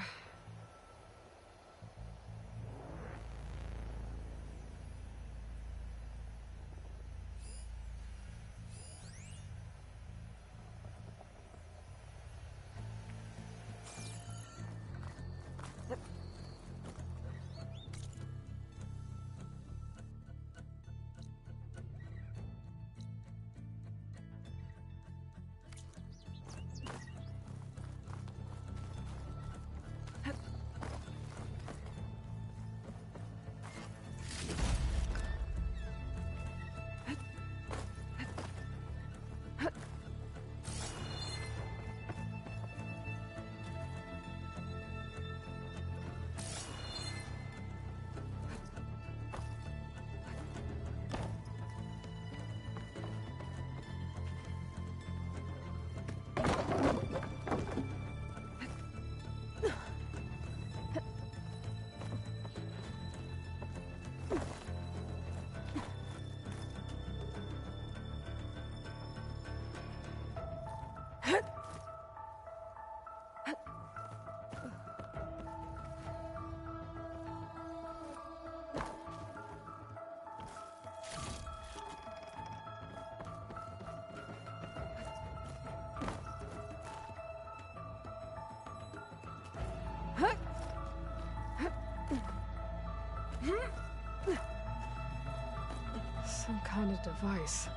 Some kind of device.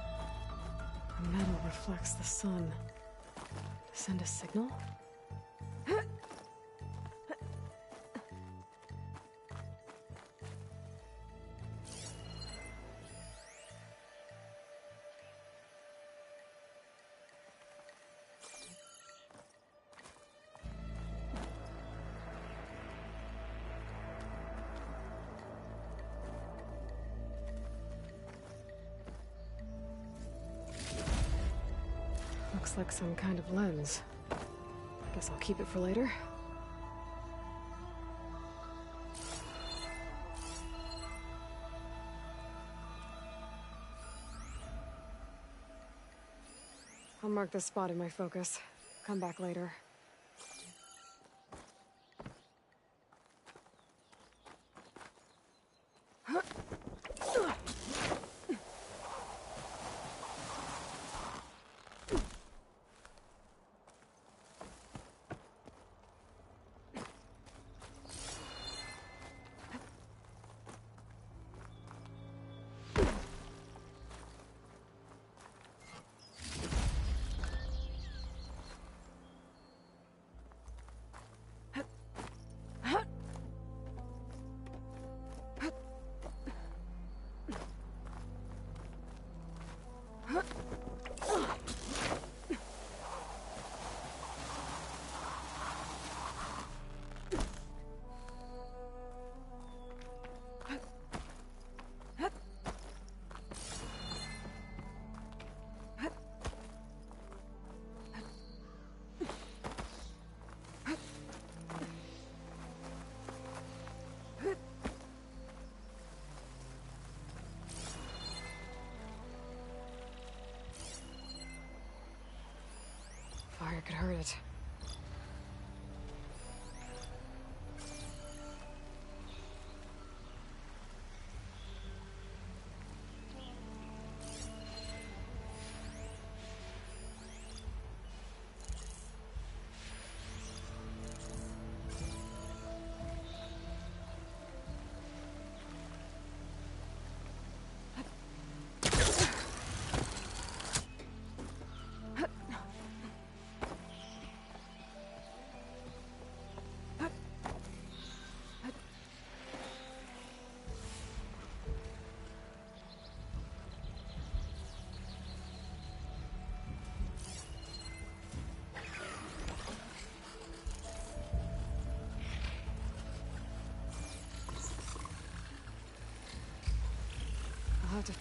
The metal reflects the sun. Send a signal? Looks like some kind of lens. Guess I'll keep it for later. I'll mark this spot in my focus. Come back later. Fire could hurt it. I'll have to...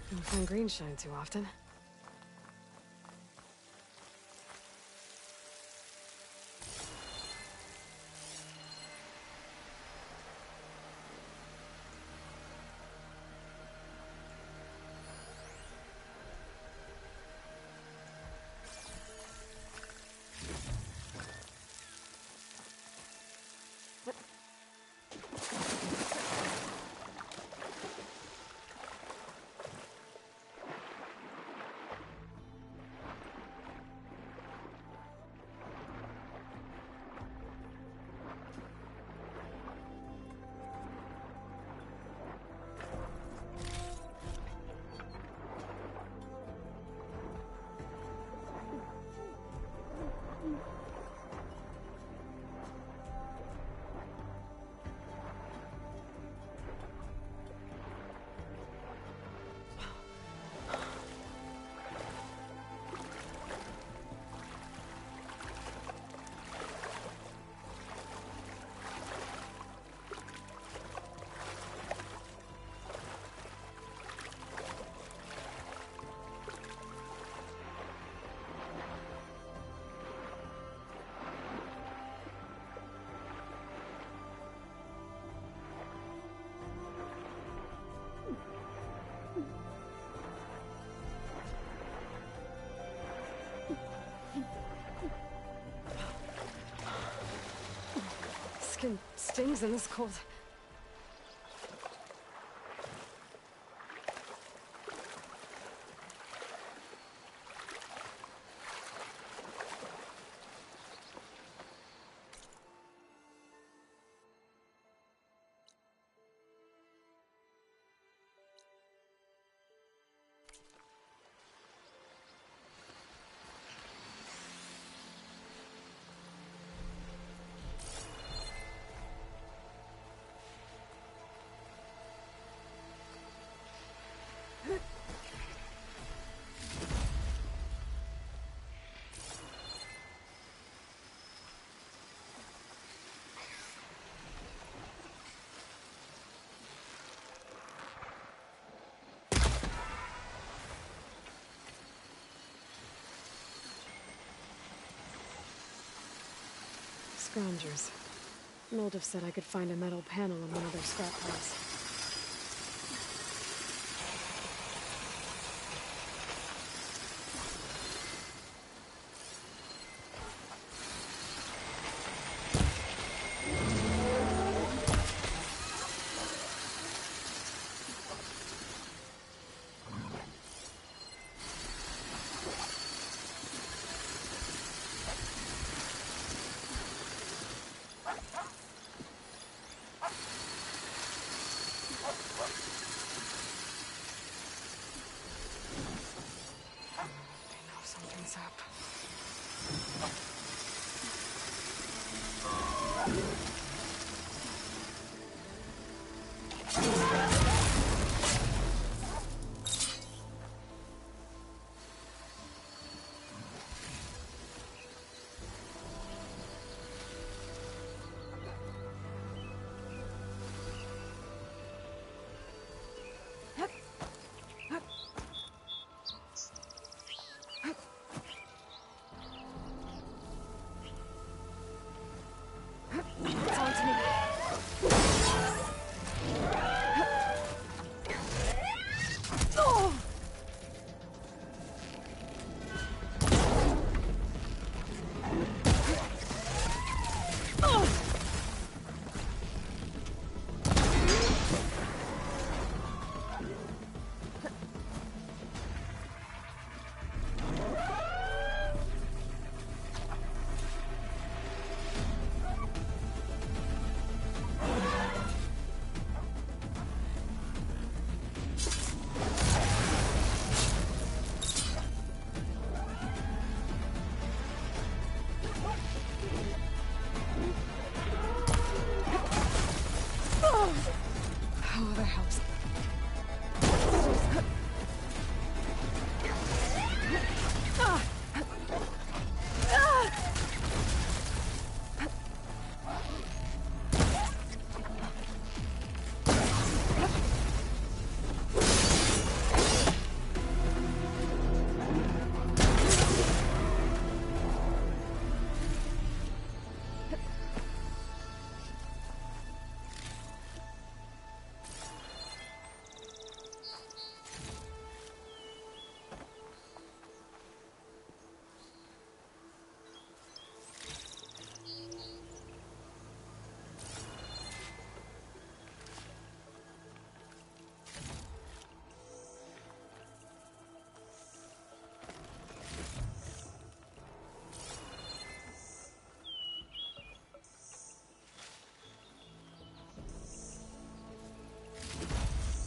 Don't find green shine too often. Skin stings in this cold. Scroungers. Moldov said I could find a metal panel in one of their scrap piles.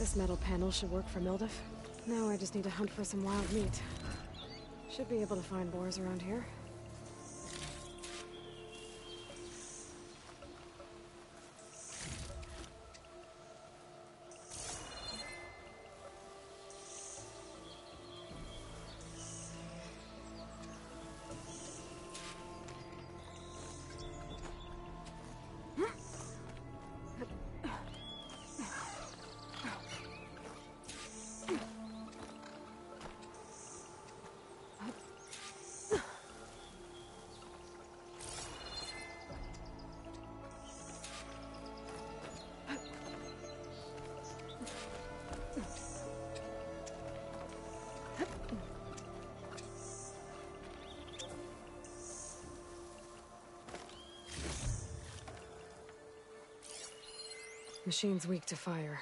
This metal panel should work for Mildif. Now I just need to hunt for some wild meat. Should be able to find boars around here. Machine's weak to fire.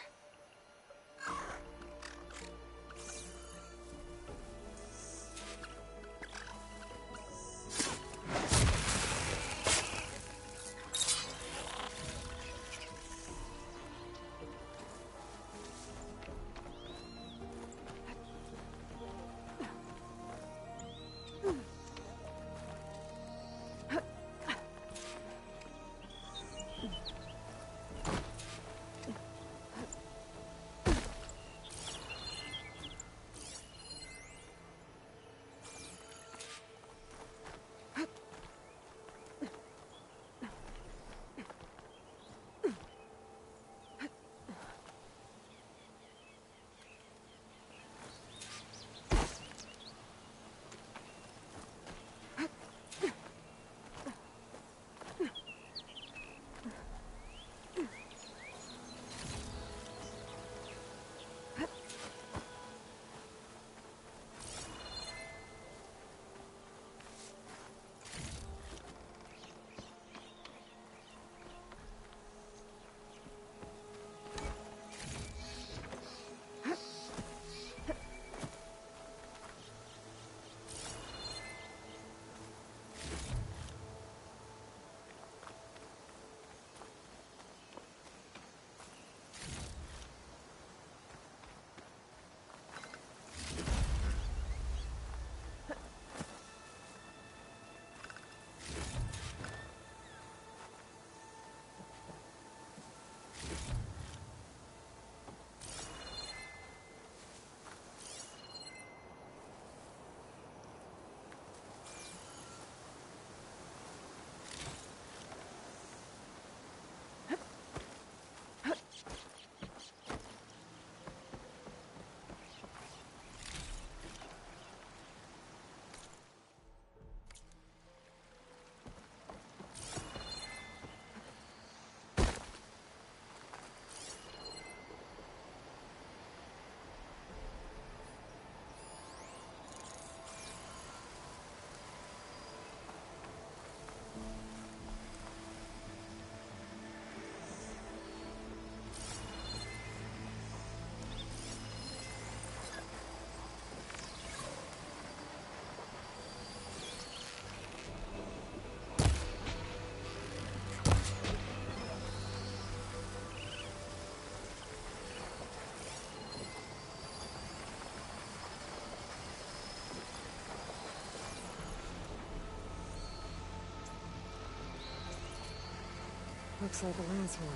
Looks like a lance horn.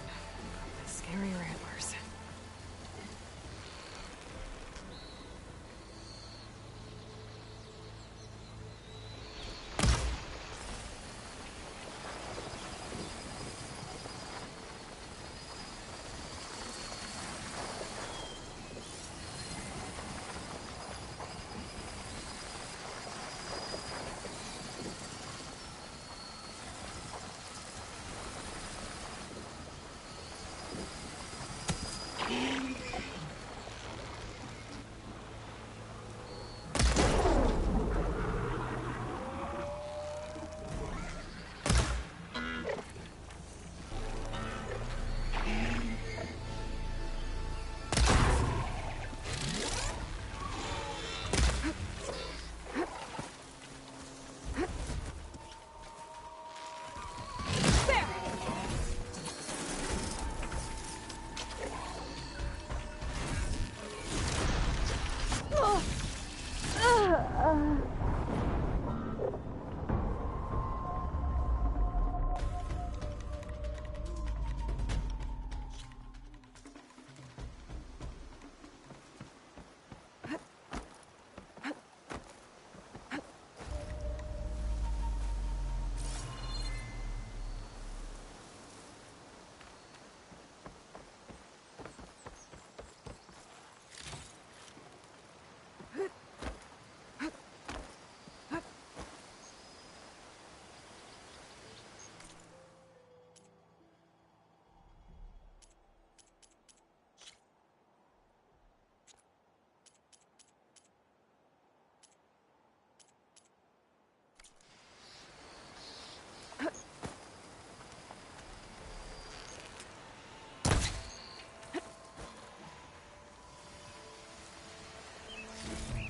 Scary ramblers.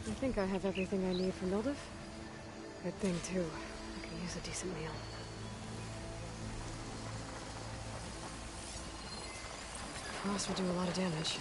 I think I have everything I need for Mildiv. Good thing, too. I could use a decent meal. Frost will do a lot of damage.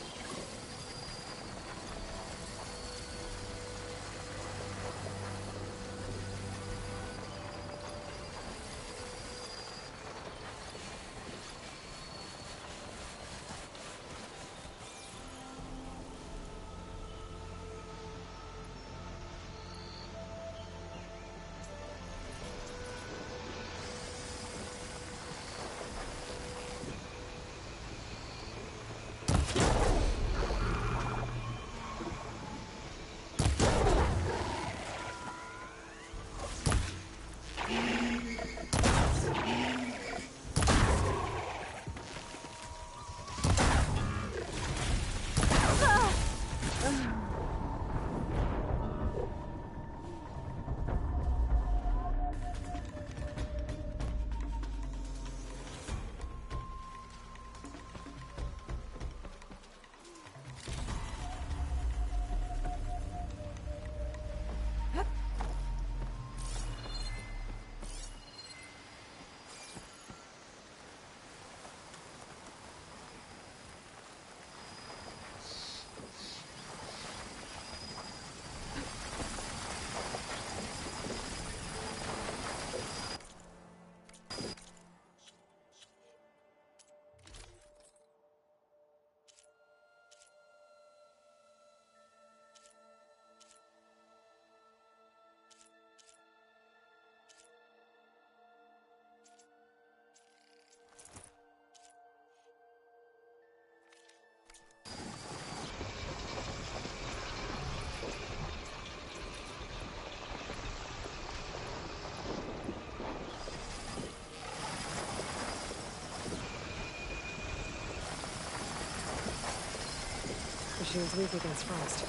Machine's weak against frost.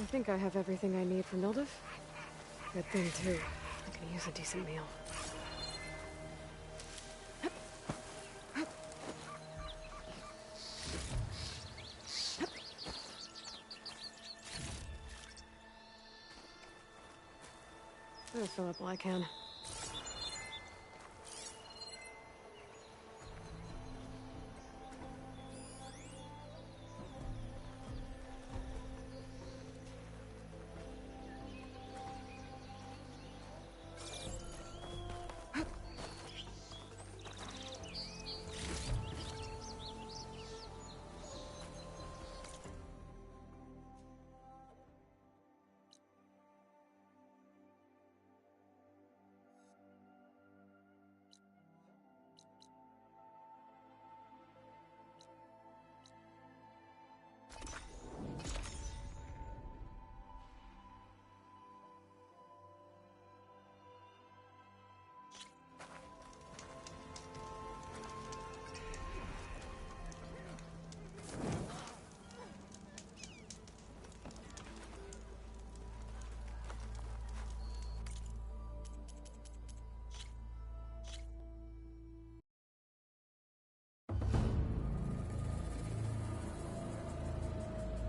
think I have everything I need for Mildiv. Good thing, too. I can use a decent meal. I'll fill up while I can.